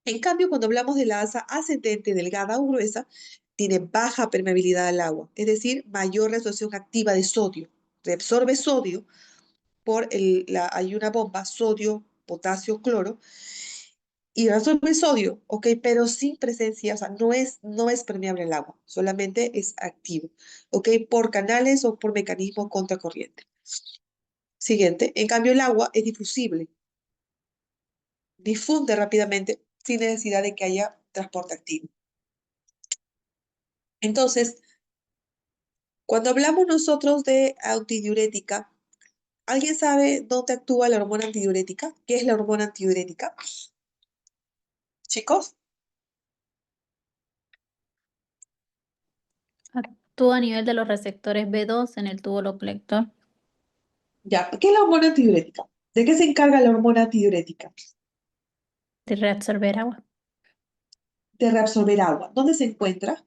En cambio, cuando hablamos de la asa ascendente, delgada o gruesa, tiene baja permeabilidad al agua, es decir, mayor reabsorción activa de sodio. Reabsorbe sodio hay una bomba, sodio, potasio, cloro, y reabsorbe sodio, ¿ok? Pero sin presencia, o sea, no es permeable al agua, solamente es activo, ¿ok? Por canales o por mecanismo contracorriente. Siguiente, en cambio el agua es difusible, difunde rápidamente sin necesidad de que haya transporte activo. Entonces, cuando hablamos nosotros de antidiurética, ¿alguien sabe dónde actúa la hormona antidiurética? ¿Qué es la hormona antidiurética? Chicos, Actúa a nivel de los receptores B2 en el túbulo colector. ya, ¿qué es la hormona antidiurética? ¿De qué se encarga la hormona antidiurética? De reabsorber agua. de reabsorber agua. ¿Dónde se encuentra?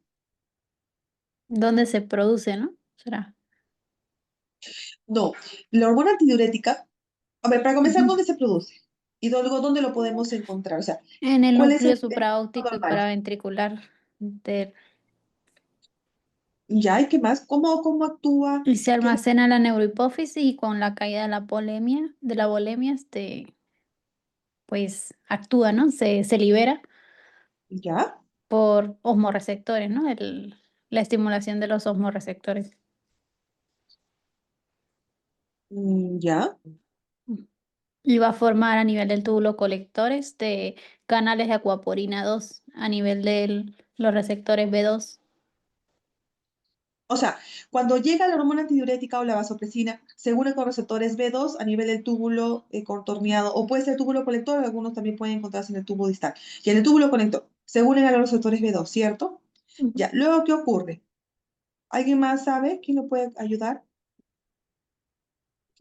¿Dónde se produce, no? ¿Será? No, la hormona antidiurética, a ver, para comenzar, Ujú. ¿dónde se produce? Y luego, ¿dónde lo podemos encontrar? O sea, En el ¿cuál es núcleo el supraóptico y normal? paraventricular ¿Ya? ¿Y qué más? ¿Cómo actúa? y se ¿Qué es lo- almacena en la neurohipófisis y con la caída de la volemia, pues actúa, ¿no? Se libera ¿Ya? por osmorreceptores, ¿no? La estimulación de los osmorreceptores. ¿Ya? Y va a formar a nivel del túbulo colectores de canales de acuaporina 2 a nivel de los receptores B2. O sea, cuando llega la hormona antidiurética o la vasopresina, se une con receptores B2 a nivel del túbulo contorneado, o puede ser túbulo colector, algunos también pueden encontrarse en el tubo distal. Y en el túbulo conector, se unen a los receptores B2, ¿cierto? Ujú. Ya, luego, ¿qué ocurre? ¿Alguien más sabe? ¿Quién lo puede ayudar?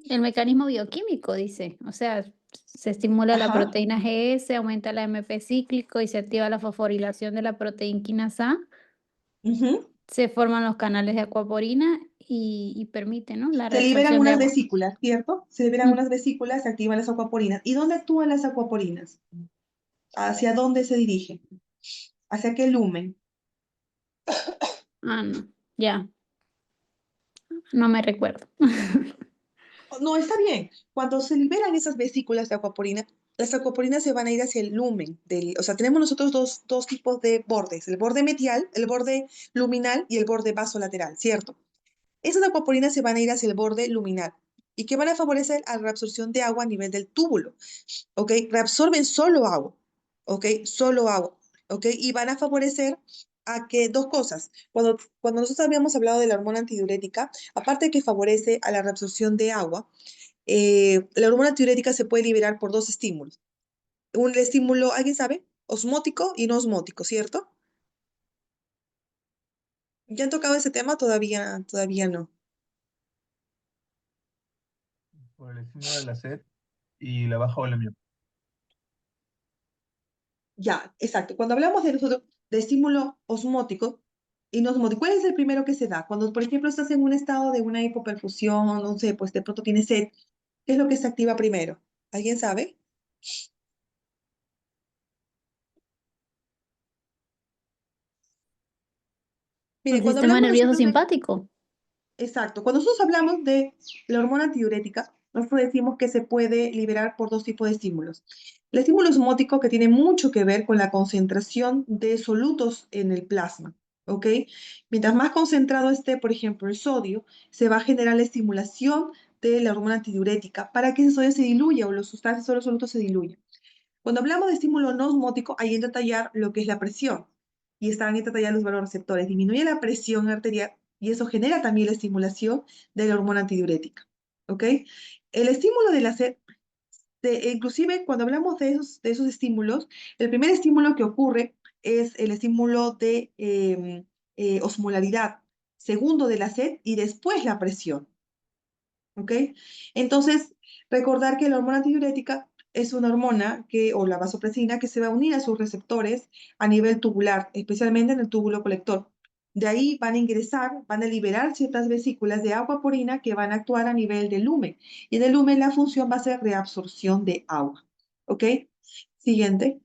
El mecanismo bioquímico, dice, o sea, se estimula la Ajá. proteína GS, aumenta la AMP cíclico y se activa la fosforilación de la proteína quinasa A. Ujú. Se forman los canales de acuaporina y permite, ¿no? La Se liberan reabsorción de unas agua. vesículas, ¿cierto? Se liberan Mm. unas vesículas, se activan las acuaporinas. ¿Y dónde actúan las acuaporinas? ¿Hacia dónde se dirigen? ¿Hacia qué lumen? Ah, no, ya, no me recuerdo. No, está bien. Cuando se liberan esas vesículas de acuaporina, las acuaporinas se van a ir hacia el lumen o sea, tenemos nosotros dos tipos de bordes, el borde medial, el borde luminal y el borde vasolateral, ¿cierto? Esas acuaporinas se van a ir hacia el borde luminal y que van a favorecer a la reabsorción de agua a nivel del túbulo, ¿ok? Reabsorben solo agua, ¿ok? Solo agua, ¿ok? Y van a favorecer a que dos cosas. Cuando nosotros habíamos hablado de la hormona antidiurética, aparte de que favorece a la reabsorción de agua, la hormona antidiurética se puede liberar por dos estímulos. Un estímulo, ¿alguien sabe? Osmótico y no osmótico, ¿cierto? ¿Ya han tocado ese tema? Todavía no. Por el estímulo de la sed y la baja volemia. Ya, exacto. Cuando hablamos de estímulo osmótico y no osmótico, ¿cuál es el primero que se da? Cuando, por ejemplo, estás en un estado de una hipoperfusión, no sé, pues de pronto tienes sed, ¿qué es lo que se activa primero? ¿Alguien sabe? El Miren, cuando sistema hablamos nervioso nosotros de simpático. exacto. Cuando nosotros hablamos de la hormona antidiurética, nosotros decimos que se puede liberar por dos tipos de estímulos. El estímulo osmótico, que tiene mucho que ver con la concentración de solutos en el plasma, ¿ok? Mientras más concentrado esté, por ejemplo, el sodio, se va a generar la estimulación de la hormona antidiurética para que ese sodio se diluya o los sustancias o los solutos se diluyan. Cuando hablamos de estímulo no osmótico, ahí entra a tallar lo que es la presión y están entra a tallar los receptores. Disminuye la presión arterial y eso genera también la estimulación de la hormona antidiurética. ¿Ok? El estímulo de la sed, inclusive cuando hablamos de esos estímulos, el primer estímulo que ocurre es el estímulo de osmolaridad, segundo de la sed y después la presión. ¿Ok? Entonces, recordar que la hormona antidiurética es una hormona o la vasopresina, que se va a unir a sus receptores a nivel tubular, especialmente en el túbulo colector. De ahí van a ingresar, van a liberar ciertas vesículas de agua porina que van a actuar a nivel del lumen. Y en el lumen la función va a ser reabsorción de agua. ¿Ok? Siguiente.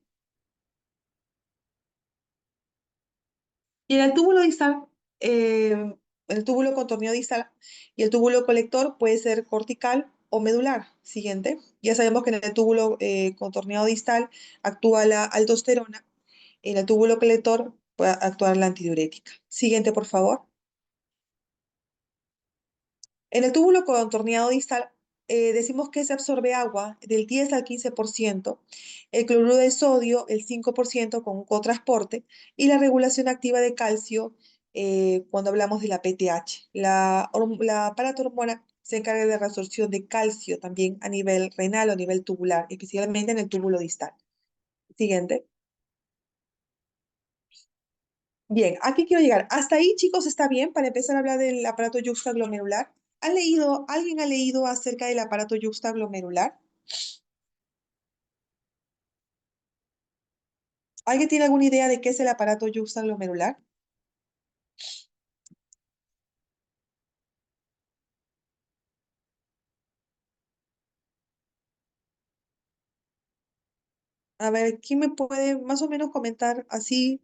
Y en el túbulo distal, el túbulo contorneo distal y el túbulo colector puede ser cortical o medular. Siguiente. Ya sabemos que en el túbulo contorneado distal actúa la aldosterona, en el túbulo colector puede actuar la antidiurética. Siguiente, por favor. En el túbulo contorneado distal decimos que se absorbe agua del 10 al 15%, el cloruro de sodio el 5% con cotransporte y la regulación activa de calcio cuando hablamos de la PTH. La paratormona se encarga de la reabsorción de calcio también a nivel renal o a nivel tubular, especialmente en el túbulo distal. Siguiente. Bien, aquí quiero llegar. Hasta ahí, chicos, está bien para empezar a hablar del aparato yuxtaglomerular. ¿Alguien ha leído acerca del aparato yuxtaglomerular? ¿Alguien tiene alguna idea de qué es el aparato yuxtaglomerular? A ver, ¿quién me puede más o menos comentar así,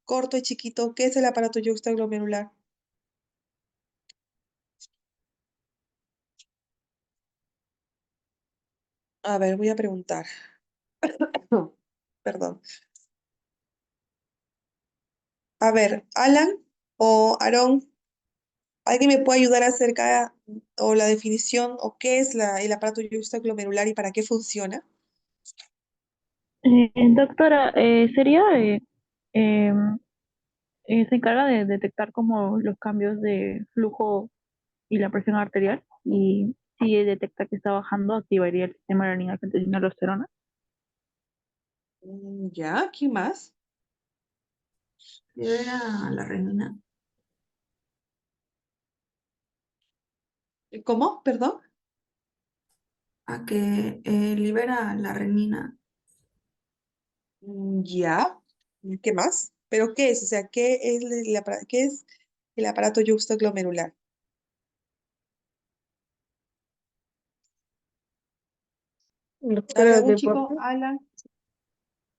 corto y chiquito, qué es el aparato yuxtaglomerular? A ver, voy a preguntar. Perdón. A ver, Alan o Aarón, ¿alguien me puede ayudar acerca o la definición o qué es el aparato yuxtaglomerular y para qué funciona? Doctora, em, se encarga de detectar como los cambios de flujo y la presión arterial y si detecta que está bajando, activaría el sistema de adrenina aldosterona. Ya, ¿quién más? Libera la renina. ¿Cómo? Perdón. A que libera la renina. Ya. ¿Qué más? ¿Pero qué es? O sea, ¿qué es qué es el aparato yuxtaglomerular? A ver, Doctora, algún chico, Alan.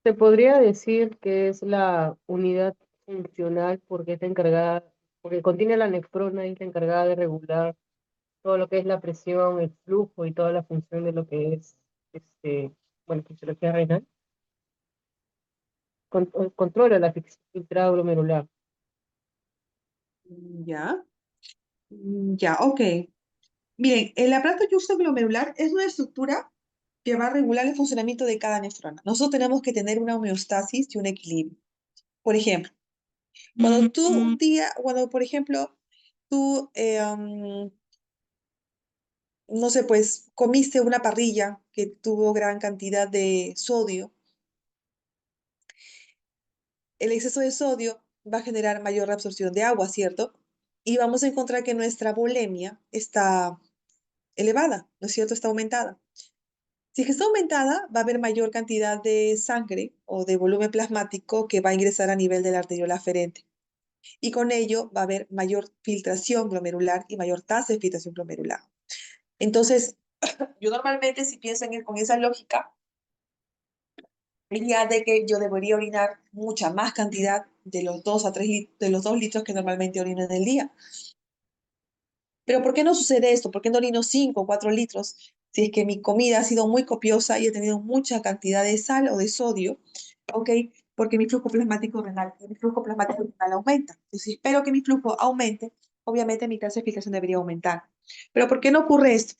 se podría decir que es la unidad funcional porque está encargada, porque contiene la nefrona y está encargada de regular todo lo que es la presión, el flujo y toda la función de lo que es, bueno, fisiología renal. Controla la filtrado glomerular. Ya. Ya, ok. Miren, el aparato yuxtaglomerular es una estructura que va a regular el funcionamiento de cada nefrona. Nosotros tenemos que tener una homeostasis y un equilibrio. Por ejemplo, cuando tú un día, cuando por ejemplo tú, no sé, pues comiste una parrilla que tuvo gran cantidad de sodio, el exceso de sodio va a generar mayor absorción de agua, ¿cierto? Y vamos a encontrar que nuestra volemia está elevada, ¿no es cierto? Está aumentada. Si es que está aumentada, va a haber mayor cantidad de sangre o de volumen plasmático que va a ingresar a nivel de la arteriola aferente. Y con ello va a haber mayor filtración glomerular y mayor tasa de filtración glomerular. Entonces, yo normalmente si pienso con esa lógica, diría de que yo debería orinar mucha más cantidad de los 2 a 3 de los 2 litros que normalmente orino en el día. Pero ¿por qué no sucede esto? ¿Por qué no orino 5 o 4 litros si es que mi comida ha sido muy copiosa y he tenido mucha cantidad de sal o de sodio? ¿Ok? Porque mi flujo plasmático renal aumenta. Entonces, si espero que mi flujo aumente, obviamente mi tasa de filtración debería aumentar. Pero ¿por qué no ocurre esto?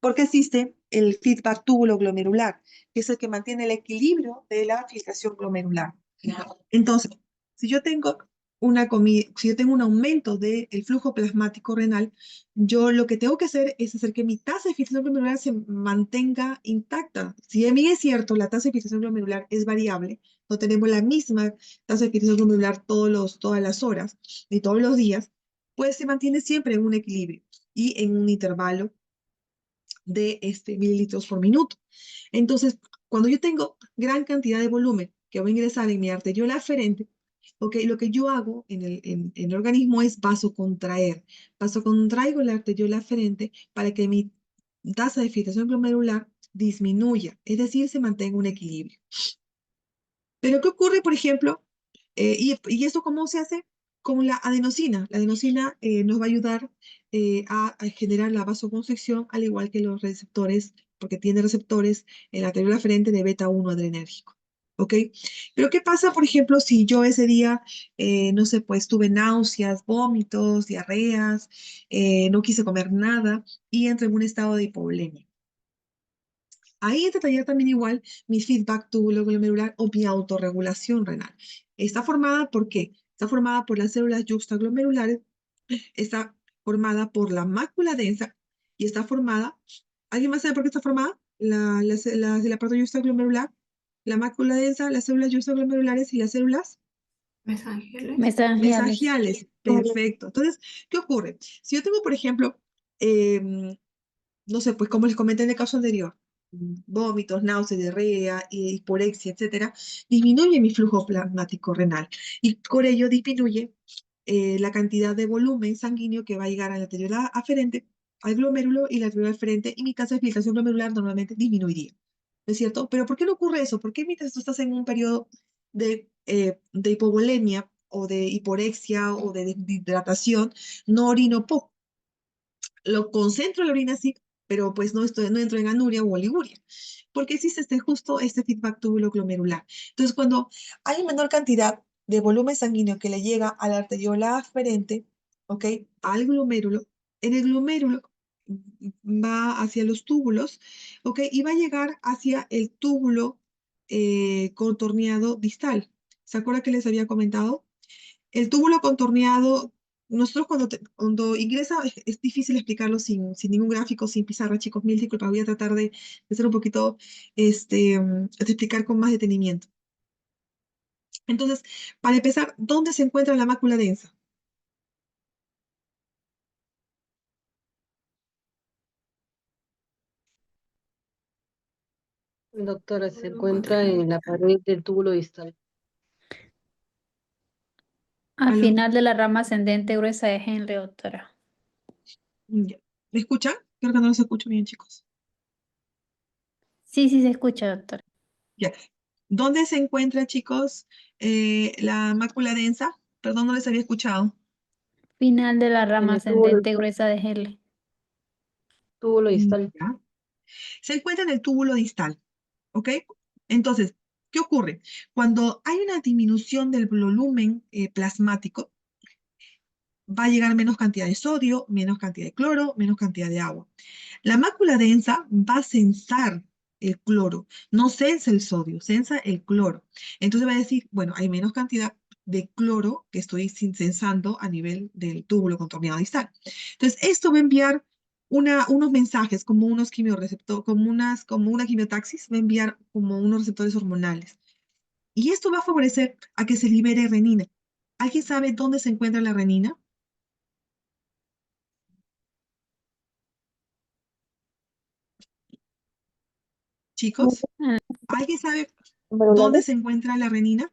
Porque existe el feedback túbulo glomerular, que es el que mantiene el equilibrio de la filtración glomerular. Entonces, si yo tengo si yo tengo un aumento del flujo plasmático renal, yo lo que tengo que hacer es hacer que mi tasa de filtración glomerular se mantenga intacta. Si a mí es cierto, la tasa de filtración glomerular es variable, no tenemos la misma tasa de filtración glomerular todas las horas ni todos los días, pues se mantiene siempre en un equilibrio y en un intervalo de mililitros por minuto. Entonces, cuando yo tengo gran cantidad de volumen que va a ingresar en mi arteriola aferente, okay, lo que yo hago en el organismo es vasocontraer. Vasocontraigo la arteriola aferente para que mi tasa de filtración glomerular disminuya, es decir, se mantenga un equilibrio. Pero ¿qué ocurre, por ejemplo? ¿Y esto cómo se hace? Con la adenosina. La adenosina nos va a ayudar a generar la vasoconstricción, al igual que los receptores, porque tiene receptores en la arteriola aferente de beta 1 adrenérgico. ¿Ok? Pero ¿qué pasa, por ejemplo, si yo ese día, no sé, pues tuve náuseas, vómitos, diarreas, no quise comer nada y entro en un estado de hipovolemia? Ahí detallaría también igual mi feedback túbulo glomerular o mi autorregulación renal. ¿Está formada por qué? Está formada por las células yuxtaglomerulares, está formada por la mácula densa y está formada, ¿alguien más sabe por qué está formada? El aparato yuxtaglomerular, la mácula densa, las células yuxtaglomerulares y las células Mesangiales. Mesangiales. mesangiales. Perfecto. Entonces, ¿qué ocurre? Si yo tengo, por ejemplo, no sé, pues como les comenté en el caso anterior, vómitos, náuseas, diarrea, hiporexia, etcétera, disminuye mi flujo plasmático renal y por ello disminuye la cantidad de volumen sanguíneo que va a llegar a la arteriola aferente, al glomérulo y la arteriola aferente, y mi tasa de filtración glomerular normalmente disminuiría. ¿No es cierto? Pero ¿por qué no ocurre eso? ¿Por qué mientras tú estás en un periodo de hipovolemia o de hiporexia o de deshidratación, no orino poco? Lo concentro en la orina sí, pero pues no entro en anuria o oliguria, porque existe justo este feedback tubulo-glomerular. Entonces, cuando hay menor cantidad de volumen sanguíneo que le llega a la arteriola aferente, ¿ok? Al glomérulo, en el glomérulo va hacia los túbulos, ¿ok? Y va a llegar hacia el túbulo contorneado distal. ¿Se acuerda que les había comentado? El túbulo contorneado, nosotros cuando ingresa, es difícil explicarlo sin ningún gráfico, sin pizarra, chicos, mil disculpas, voy a tratar de ser un poquito, de explicar con más detenimiento. Entonces, para empezar, ¿dónde se encuentra la mácula densa? Doctora, se Lo encuentra encontré. en la pared del túbulo distal. Al ¿Aló? final de la rama ascendente gruesa de Henle, doctora. Ya. ¿Me escuchan? Creo que no los escucho bien, chicos. Sí, sí se escucha, doctora. Ya. ¿Dónde se encuentra, chicos, la mácula densa? Perdón, no les había escuchado. Final de la En rama el túbulo, ascendente gruesa de Henle. túbulo distal. Ya. Se encuentra en el túbulo distal, ¿ok? Entonces, ¿qué ocurre? Cuando hay una disminución del volumen plasmático, va a llegar menos cantidad de sodio, menos cantidad de cloro, menos cantidad de agua. La mácula densa va a censar el cloro, no sensa el sodio, sensa el cloro. Entonces va a decir, bueno, hay menos cantidad de cloro que estoy censando a nivel del túbulo contorneado distal. Entonces, esto va a enviar unos mensajes como unos quimioreceptores, como una quimiotaxis, va a enviar como unos receptores hormonales. Y esto va a favorecer a que se libere renina. ¿Alguien sabe dónde se encuentra la renina, chicos? En ¿Alguien sabe dónde ¿Verdad? se encuentra la renina?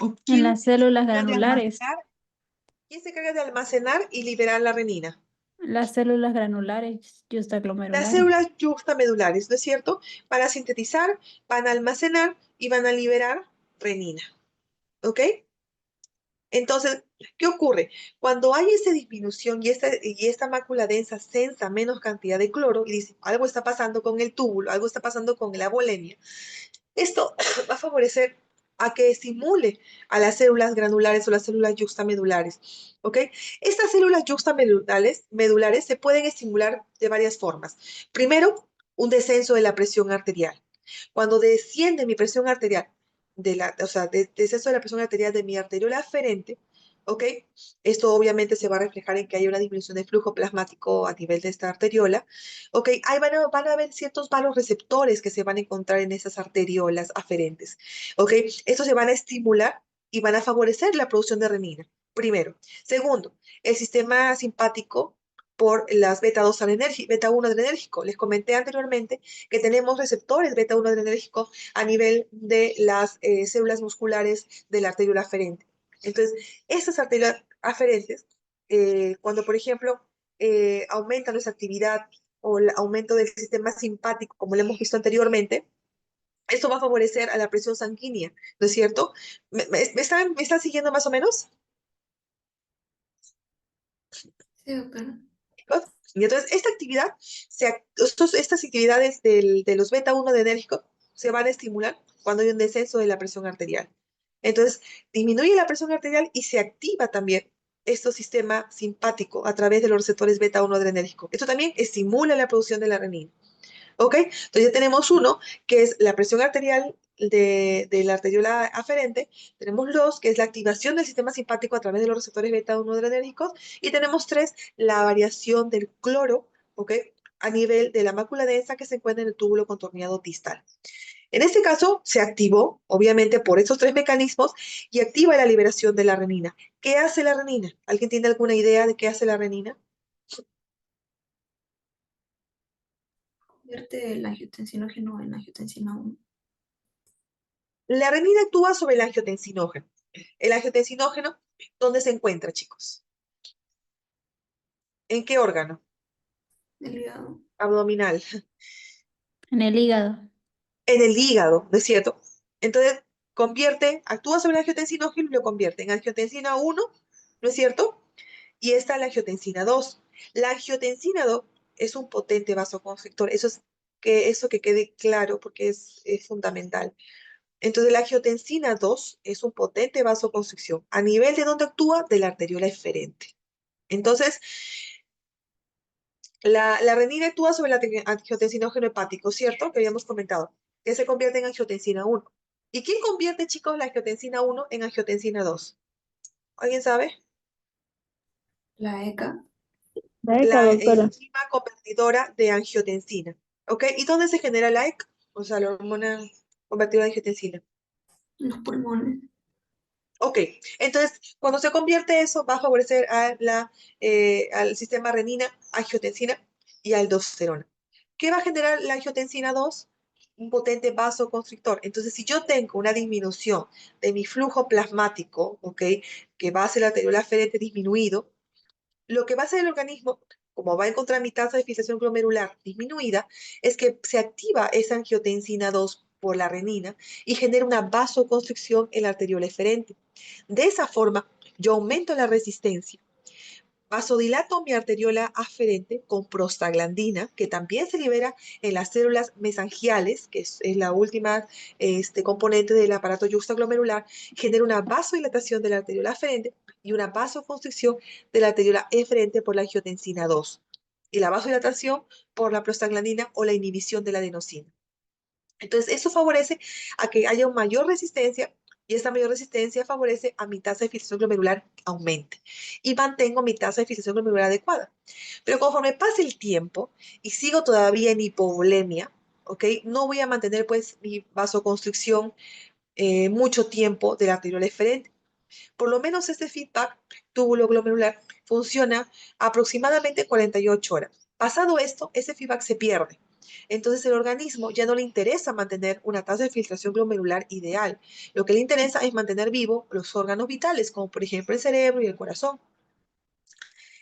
¿O en quién las células se encarga de granulares. almacenar? ¿Quién se encarga de almacenar y liberar la renina? Las células granulares, Las justaglomerulares. células yuxtamedulares, ¿no es cierto? Van a sintetizar, van a almacenar y van a liberar renina. ¿Ok? Entonces, ¿qué ocurre? Cuando hay esa disminución y esta mácula densa sensa menos cantidad de cloro y dice, algo está pasando con el túbulo, algo está pasando con la volemia, esto va a favorecer a que estimule a las células granulares o las células yuxtamedulares. ¿Ok? Estas células yuxtamedulares se pueden estimular de varias formas. Primero, un descenso de la presión arterial. Cuando desciende mi presión arterial, descenso de la presión arterial de mi arteriola aferente, ¿ok? Esto obviamente se va a reflejar en que hay una disminución de flujo plasmático a nivel de esta arteriola, ¿ok? Ahí van a haber ciertos valos receptores que se van a encontrar en esas arteriolas aferentes, ¿ok? Estos se van a estimular y van a favorecer la producción de renina, primero. Segundo, el sistema simpático por las beta-2 beta-1 adrenérgico. Les comenté anteriormente que tenemos receptores beta-1 adrenérgico a nivel de las células musculares de la arteriola aferente. Entonces, estas arteriolas aferentes, cuando por ejemplo aumenta nuestra actividad o el aumento del sistema simpático, como lo hemos visto anteriormente, esto va a favorecer a la presión sanguínea, ¿no es cierto? ¿Me están siguiendo más o menos? Sí, doctora. Y entonces, estas actividades de los beta-1 adrenérgicos se van a estimular cuando hay un descenso de la presión arterial. Entonces, disminuye la presión arterial y se activa también este sistema simpático a través de los receptores beta-1 adrenérgicos. Esto también estimula la producción de la renina. ¿Ok? Entonces ya tenemos uno, que es la presión arterial de la arteriola aferente. Tenemos dos, que es la activación del sistema simpático a través de los receptores beta-1 adrenérgicos. Y tenemos tres, la variación del cloro, ¿ok? A nivel de la mácula densa que se encuentra en el túbulo contorneado distal. En este caso, se activó, obviamente, por estos tres mecanismos y activa la liberación de la renina. ¿Qué hace la renina? ¿Alguien tiene alguna idea de qué hace la renina? convierte el angiotensinógeno en angiotensina 1? La renina actúa sobre el angiotensinógeno. El angiotensinógeno, ¿dónde se encuentra, chicos? ¿En qué órgano? El hígado. Abdominal. En el hígado. En el hígado, ¿no es cierto? Entonces, actúa sobre el angiotensinógeno y lo convierte en angiotensina 1, ¿no es cierto? Y esta es la angiotensina 2. La angiotensina 2 es un potente vasoconstrictor. Eso que quede claro porque es fundamental. Entonces, la angiotensina 2 es un potente vasoconstricción. ¿A nivel de dónde actúa? De la arteriola eferente. Entonces, la renina actúa sobre el angiotensinógeno hepático, ¿cierto? Que habíamos comentado, que se convierte en angiotensina 1. ¿Y quién convierte, chicos, la angiotensina 1 en angiotensina 2? ¿Alguien sabe? La ECA. La ECA, La doctora. enzima convertidora de angiotensina. ¿Ok? ¿Y dónde se genera la ECA? O sea, la hormona convertidora de angiotensina. En los pulmones. Ok, entonces cuando se convierte eso va a favorecer al sistema renina, angiotensina y aldosterona. ¿Qué va a generar la angiotensina 2? Un potente vasoconstrictor. Entonces, si yo tengo una disminución de mi flujo plasmático, ¿ok? Que va a ser la arteriola aferente disminuido, lo que va a hacer el organismo, como va a encontrar mi tasa de filtración glomerular disminuida, es que se activa esa angiotensina 2 por la renina y genera una vasoconstricción en la arteriola eferente. De esa forma, yo aumento la resistencia, vasodilato mi arteriola aferente con prostaglandina, que también se libera en las células mesangiales, que es la última componente del aparato yuxtaglomerular, genera una vasodilatación de la arteriola aferente y una vasoconstricción de la arteriola eferente por la angiotensina 2. Y la vasodilatación por la prostaglandina o la inhibición de la adenosina. Entonces, eso favorece a que haya una mayor resistencia y esta mayor resistencia favorece a mi tasa de filtración glomerular aumente y mantengo mi tasa de filtración glomerular adecuada. Pero conforme pase el tiempo y sigo todavía en hipovolemia, ¿ok? No voy a mantener pues mi vasoconstricción mucho tiempo de la arteriola eferente. Por lo menos este feedback túbulo glomerular funciona aproximadamente 48 horas. Pasado esto, ese feedback se pierde. Entonces el organismo ya no le interesa mantener una tasa de filtración glomerular ideal. Lo que le interesa es mantener vivos los órganos vitales, como por ejemplo el cerebro y el corazón.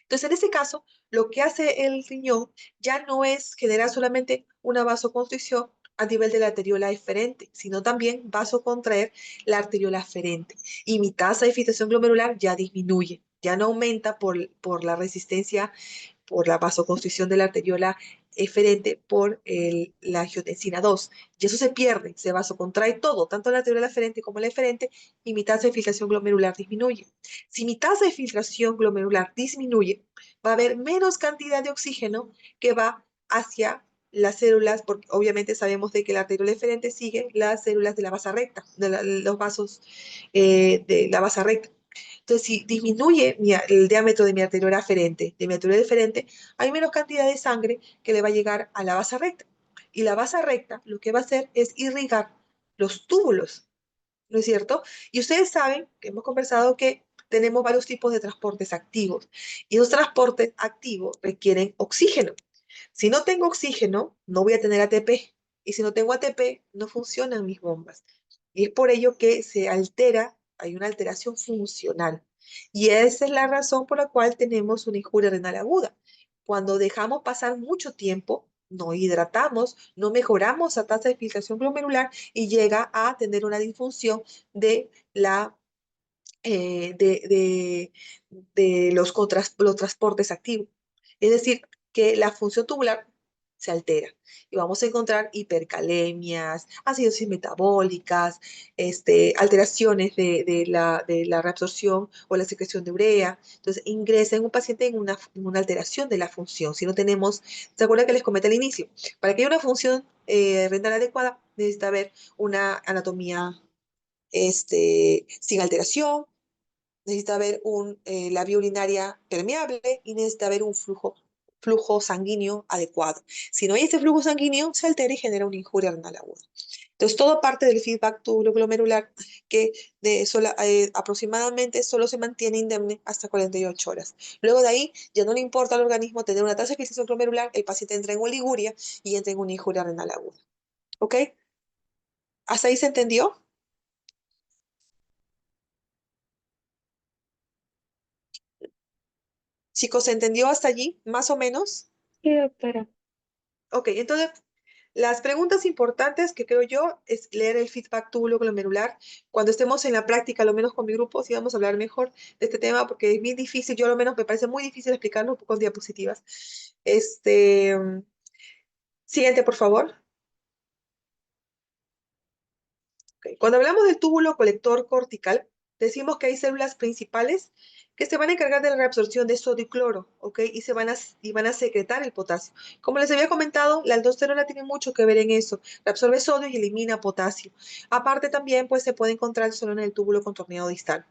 Entonces, en ese caso, lo que hace el riñón ya no es generar solamente una vasoconstricción a nivel de la arteriola eferente, sino también vasocontraer la arteriola aferente. Y mi tasa de filtración glomerular ya disminuye, ya no aumenta por la resistencia, por la vasoconstricción de la arteriola eferente por la angiotensina 2. Y eso se pierde, se vasocontrae todo, tanto la arteriola eferente como la eferente, y mi tasa de filtración glomerular disminuye. Si mi tasa de filtración glomerular disminuye, va a haber menos cantidad de oxígeno que va hacia las células, porque obviamente sabemos de que la arteriola eferente sigue las células de la vasa recta, los vasos de la vasa recta. Entonces, si disminuye el diámetro de mi arteriola eferente, hay menos cantidad de sangre que le va a llegar a la vasa recta. Y la vasa recta lo que va a hacer es irrigar los túbulos, ¿no es cierto? Y ustedes saben que hemos conversado que tenemos varios tipos de transportes activos y esos transportes activos requieren oxígeno. Si no tengo oxígeno, no voy a tener ATP y si no tengo ATP, no funcionan mis bombas. Y es por ello que se altera, hay una alteración funcional. Y esa es la razón por la cual tenemos una injuria renal aguda. Cuando dejamos pasar mucho tiempo, no hidratamos, no mejoramos la tasa de filtración glomerular y llega a tener una disfunción de la eh, de, los transportes activos. Es decir, que la función tubular se altera y vamos a encontrar hipercalemias, acidosis metabólicas, alteraciones de la reabsorción o la secreción de urea. Entonces, ingresa en un paciente en una alteración de la función. Si no tenemos, ¿se acuerdan que les comenté al inicio? Para que haya una función renal adecuada, necesita haber una anatomía sin alteración, necesita haber la vía urinaria permeable y necesita haber un flujo sanguíneo adecuado. Si no hay este flujo sanguíneo, se altera y genera una injuria renal aguda. Entonces, Entonces, todo parte del feedback tubuloglomerular que aproximadamente solo se mantiene indemne hasta 48 horas. Luego de ahí, ya no le importa al organismo tener una tasa de filtración glomerular, el paciente entra en oliguria y entra en una injuria renal aguda. ¿Ok? ¿Hasta ahí se entendió? Chicos, ¿se entendió hasta allí? ¿Más o menos? Sí, doctora. Ok, entonces las preguntas importantes que creo yo es leer el feedback tubuloglomerular. Cuando estemos en la práctica, lo menos con mi grupo, sí vamos a hablar mejor de este tema porque es bien difícil, yo lo menos me parece muy difícil explicarlo con diapositivas. Siguiente, por favor. Ok, cuando hablamos del túbulo colector cortical, decimos que hay células principales que se van a encargar de la reabsorción de sodio y cloro, ¿ok? Y van a secretar el potasio. Como les había comentado, la aldosterona tiene mucho que ver en eso. Reabsorbe sodio y elimina potasio. Aparte también, pues se puede encontrar solo en el túbulo contorneado distal.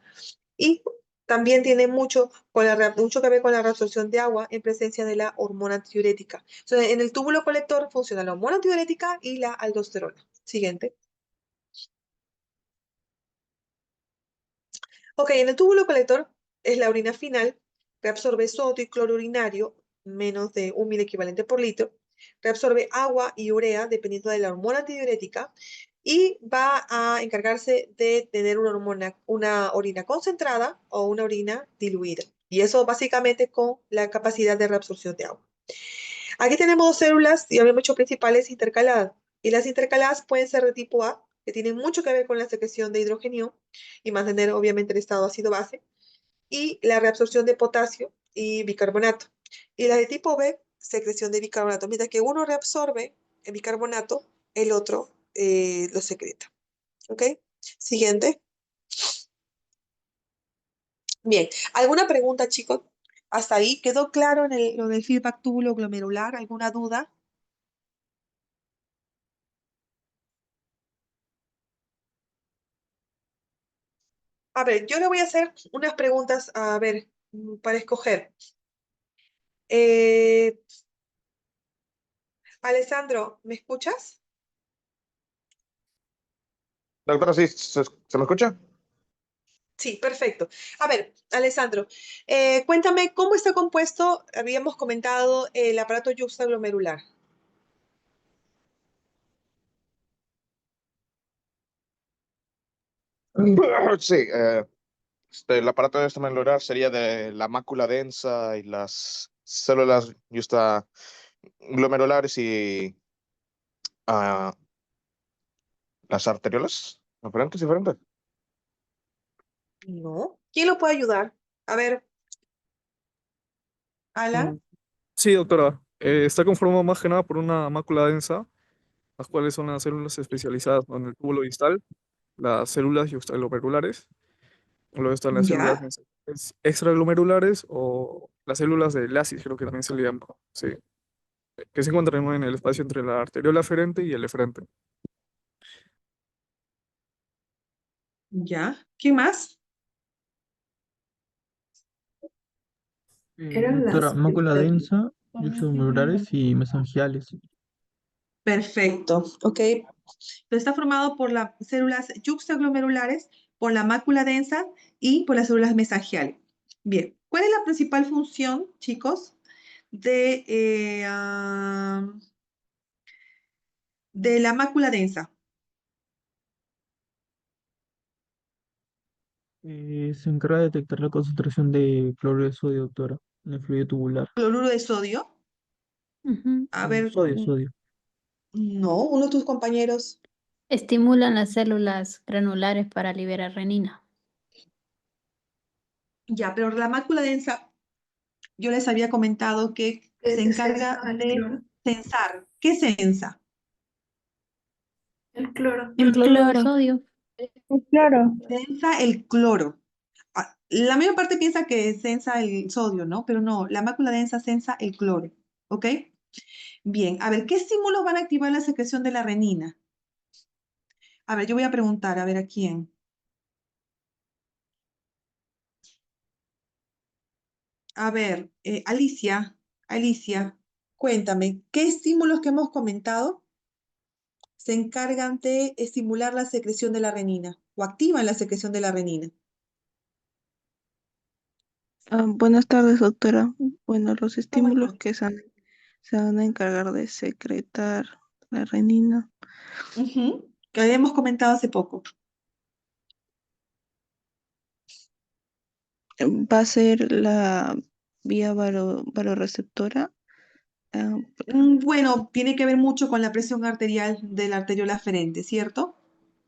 Y también tiene mucho que ver con la reabsorción de agua en presencia de la hormona antidiurética. Entonces, en el túbulo colector funciona la hormona antidiurética y la aldosterona. Siguiente. Ok, en el túbulo colector es la orina final, reabsorbe sodio y cloro urinario, menos de 1 equivalente por litro, reabsorbe agua y urea dependiendo de la hormona antidiurética y va a encargarse de tener una orina concentrada o una orina diluida. Y eso básicamente con la capacidad de reabsorción de agua. Aquí tenemos dos células, y habíamos hecho principales intercaladas. Y las intercaladas pueden ser de tipo A, que tienen mucho que ver con la secreción de hidrógeno y mantener obviamente el estado ácido-base, y la reabsorción de potasio y bicarbonato. Y las de tipo B, secreción de bicarbonato. Mientras que uno reabsorbe el bicarbonato, el otro lo secreta. ¿Ok? Siguiente. Bien, ¿alguna pregunta, chicos? ¿Hasta ahí quedó claro en lo del feedback túbulo glomerular? ¿Alguna duda? A ver, yo le voy a hacer unas preguntas, a ver, para escoger. Eh, Alessandro, ¿me escuchas? Doctora, ¿sí? ¿Se me escucha? Sí, perfecto. A ver, Alessandro, cuéntame cómo está compuesto, habíamos comentado, el aparato yuxtaglomerular. Sí, el aparato de extramedular sería de la mácula densa y las células glomerulares y ah, las arteriolas. ¿Diferentes, diferentes? No. ¿Quién lo puede ayudar? A ver, Mm, Alan. Sí, doctora. Está conformado más que nada por una mácula densa, las cuales son las células especializadas en el túbulo distal, las células yuxtaglomerulares, luego están las células Ya, extraglomerulares o las células de Lasis, creo que también se le llama, sí, que se encuentran en el espacio entre la arteriola aferente y el eferente. ya. ¿Qué más? Eran Doctora, las mácula densa, extramurales y mesangiales. Perfecto, ok. Pero está formado por las células yuxtaglomerulares, por la mácula densa y por las células mesangiales. Bien, ¿cuál es la principal función, chicos, de la mácula densa? Se encarga de detectar la concentración de cloruro de sodio, doctora, en el fluido tubular. Cloruro de sodio. Ujú. A ver, Sodio, sodio. no, uno de tus compañeros. Estimulan las células granulares para liberar renina. Ya, pero la mácula densa, yo les había comentado que que se se encarga sensa el de cloro. censar. ¿Qué sensa? El cloro. El cloro de sodio. Claro. Sensa el cloro. La mayor parte piensa que sensa el sodio, ¿no? Pero no, la mácula densa sensa el cloro. ¿Ok? Bien, a ver, ¿qué estímulos van a activar la secreción de la renina? A ver, yo voy a preguntar, a ver a quién. A ver, Alicia, cuéntame, ¿qué estímulos que hemos comentado se encargan de estimular la secreción de la renina o activan la secreción de la renina? Buenas tardes, doctora. Bueno, los Ah, estímulos bueno. que se van a encargar de secretar la renina Que habíamos comentado hace poco. va a ser la vía vasoreceptora. ah, Bueno, tiene que ver mucho con la presión arterial de la arteriola aferente, ¿cierto?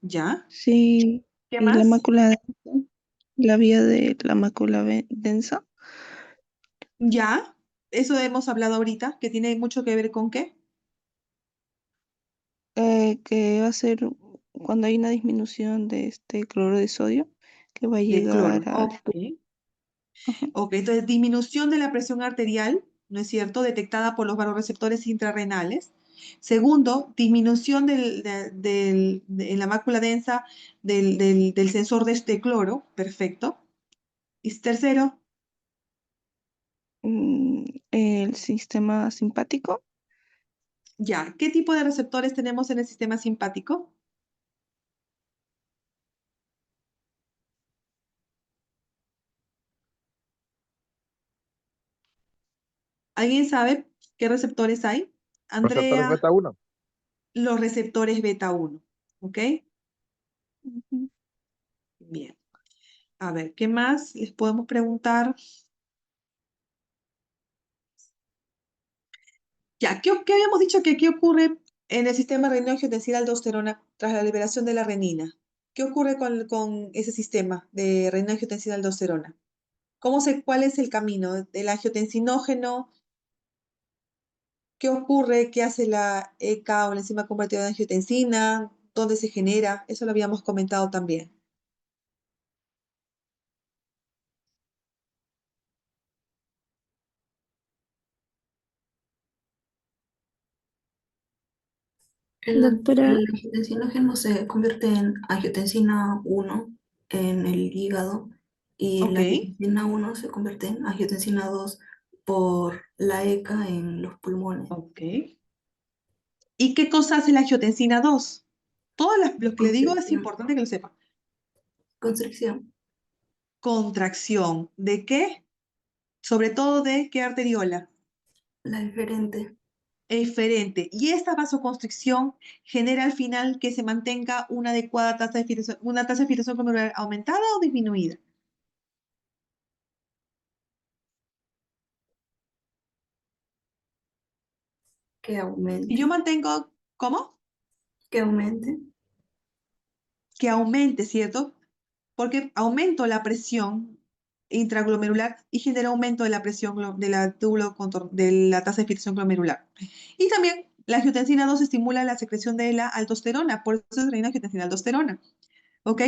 ¿Ya? sí, ¿Qué y la más? mácula densa, la vía de la mácula densa, ¿Ya? Eso hemos hablado ahorita, que tiene mucho que ver con qué? que va a ser cuando hay una disminución de este cloro de sodio, que va a De cloro. llegar al... Ok. Ajá. Ok, entonces disminución de la presión arterial, ¿no es cierto? Detectada por los vasoreceptores intrarrenales. Segundo, disminución en la mácula densa del sensor de este cloro, perfecto. Y tercero, El sistema simpático. ya, ¿qué tipo de receptores tenemos en el sistema simpático? ¿Alguien sabe qué receptores hay? Receptores Andrea, beta 1. los receptores beta 1, ¿ok? Ujú. Bien. A ver, ¿qué más les podemos preguntar? Ya, ¿qué habíamos dicho que qué ocurre en el sistema renina-angiotensina-aldosterona tras la liberación de la renina? ¿Qué ocurre con ese sistema de renina-angiotensina-aldosterona? ¿Cuál es el camino del angiotensinógeno? ¿Qué ocurre? ¿Qué hace la ECA o la enzima convertida de angiotensina? ¿Dónde se genera? Eso lo habíamos comentado también. Doctora, El angiotensinógeno se convierte en angiotensina 1 en el hígado y Ok, la angiotensina 1 se convierte en angiotensina 2 por la ECA en los pulmones. ok. ¿Y qué cosa hace la angiotensina 2? Lo que le digo es Constricción. importante que lo sepa. Constricción. Contracción. ¿De qué? Sobre todo de qué arteriola. La diferente. Eferente. Y esta vasoconstricción genera al final que se mantenga una adecuada una tasa de filtración glomerular aumentada o disminuida. Que Si yo aumente. mantengo, ¿cómo? Que aumente. Que aumente, ¿cierto? Porque aumento la presión intraglomerular y genera aumento de la presión de la tasa de filtración glomerular. Y también la angiotensina 2 estimula la secreción de la aldosterona, por eso es reina angiotensina aldosterona. ¿Ok?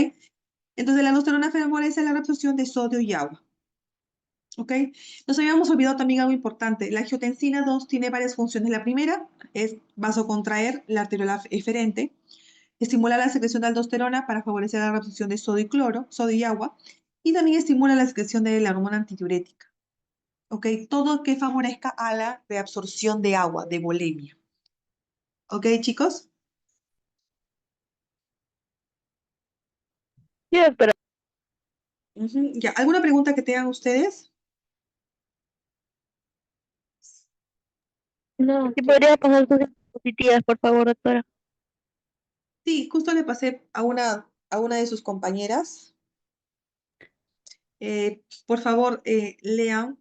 Entonces la aldosterona favorece la reabsorción de sodio y agua. ¿Ok? Nos habíamos olvidado también algo importante. La angiotensina 2 tiene varias funciones. La primera es vasocontraer la arteriola eferente, estimula la secreción de aldosterona para favorecer la reabsorción de sodio y cloro, sodio y agua, y también estimula la secreción de la hormona antidiurética. ¿Ok? Todo que favorezca a la reabsorción de agua, de volemia. ¿Ok, chicos? Sí, doctora. Ya. ¿Alguna pregunta que tengan ustedes? No, ¿sí podría pasar sus diapositivas, por favor, doctora? Sí, justo le pasé a una de sus compañeras. Por favor, lean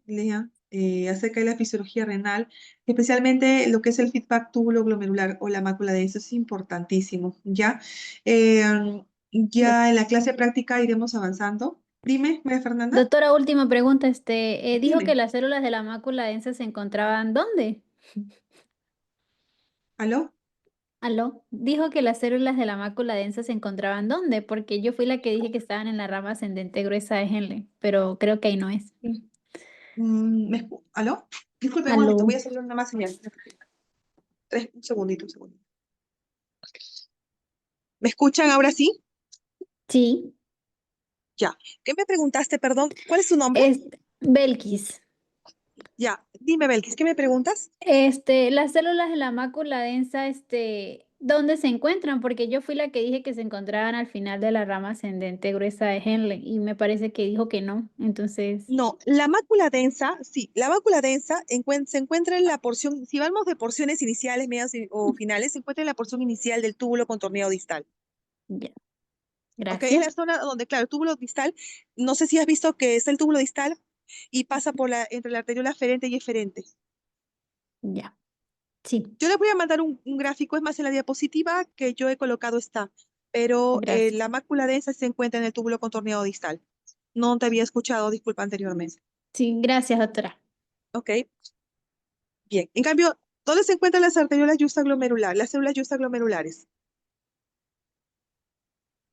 acerca de la fisiología renal, especialmente lo que es el feedback tubulo-glomerular o la mácula densa, es importantísimo, ¿ya? Doc- Ya en la clase práctica iremos avanzando. Dime, María Fernanda, doctora, última pregunta. Dijo que dime, las células de la mácula densa se encontraban ¿dónde? ¿aló? ¿Aló? Dijo que las células de la mácula densa se encontraban ¿dónde? Porque yo fui la que dije que estaban en la rama ascendente gruesa de Henle, pero creo que ahí no es. Sí. ¿Aló? Disculpe un momento, ¿Aló? voy a hacerle una más señal. Un segundito, un segundito. ¿Me escuchan ahora sí? Sí, Ya. ¿Qué me preguntaste, perdón? ¿Cuál es su nombre? es Belkis. Ya, dime, Belkis, ¿qué me preguntas? Las células de la mácula densa, ¿dónde se encuentran? Porque yo fui la que dije que se encontraban al final de la rama ascendente gruesa de Henle y me parece que dijo que no. Entonces, No, la mácula densa, sí, la mácula densa se encuentra en la porción, si vamos de porciones iniciales, medias o finales, se encuentra en la porción inicial del túbulo contorneado distal. ya, ¿Ok? Es la gracias. zona donde, claro, el túbulo distal, no sé si has visto que está el túbulo distal y pasa por entre la arteriola aferente y eferente. Ya, sí, Yo les voy a mandar un gráfico, es más, en la diapositiva que yo he colocado está, pero gracias. la mácula densa se encuentra en el túbulo contorneado distal. No te había escuchado, disculpa, anteriormente. Sí, gracias, doctora. ¿Ok? Bien. En cambio, ¿dónde se encuentran las arteriolas juxtaglomerulares, las células juxtaglomerulares?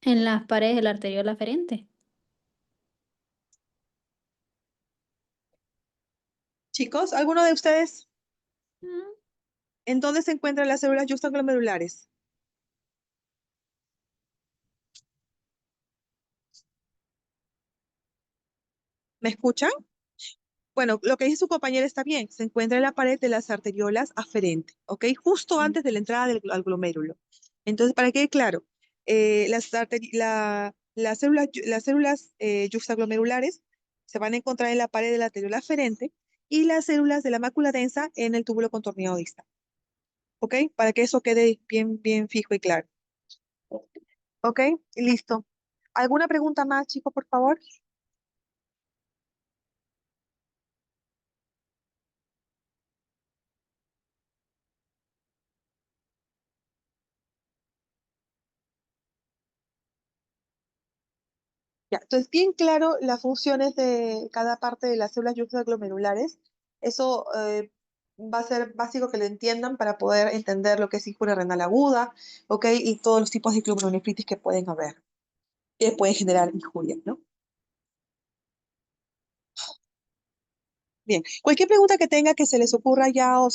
En las paredes de la arteriola aferente. Chicos, ¿alguno de ustedes Mm, en dónde se encuentran las células juxtaglomerulares? ¿Me escuchan? Bueno, lo que dice su compañera está bien. Se encuentra en la pared de las arteriolas aferente, ¿ok? Justo antes de la entrada al glomérulo. Entonces, para que quede claro, las células juxtaglomerulares se van a encontrar en la pared de la arteriola aferente y las células de la mácula densa en el túbulo contorneado distal, ¿ok? Para que eso quede bien, bien fijo y claro. ¿Ok? Listo. ¿Alguna pregunta más, chicos, por favor? Ya, entonces, bien claro las funciones de cada parte de las células glomerulares. Eso va a ser básico que lo entiendan para poder entender lo que es injuria renal aguda, ¿ok? Y todos los tipos de glomerulonefritis que pueden haber, que pueden generar injuria, ¿no? Bien, cualquier pregunta que tenga que se les ocurra ya o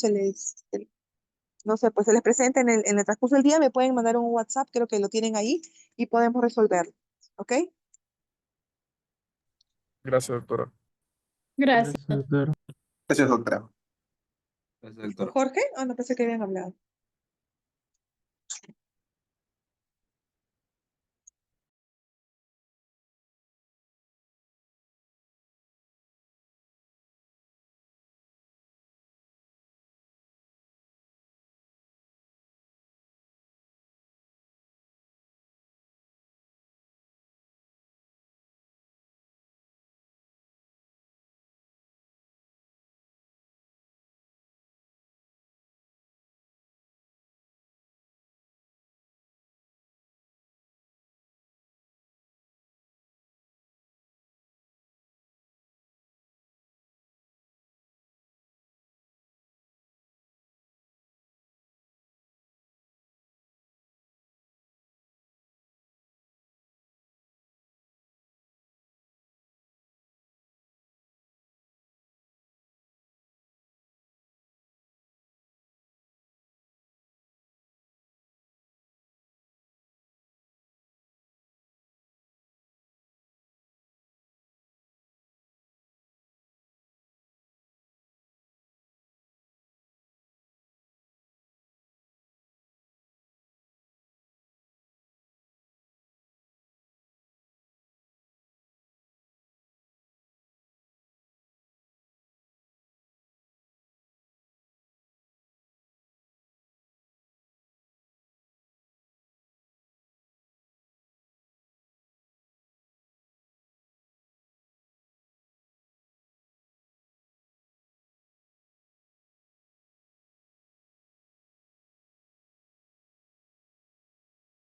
no sé, pues se les presente en el transcurso del día, me pueden mandar un WhatsApp, creo que lo tienen ahí, y podemos resolverlo, ¿ok? Gracias, doctora. Gracias. Gracias, doctor. Gracias, doctora. ¿Jorge? Ah, no pensé que habían hablado.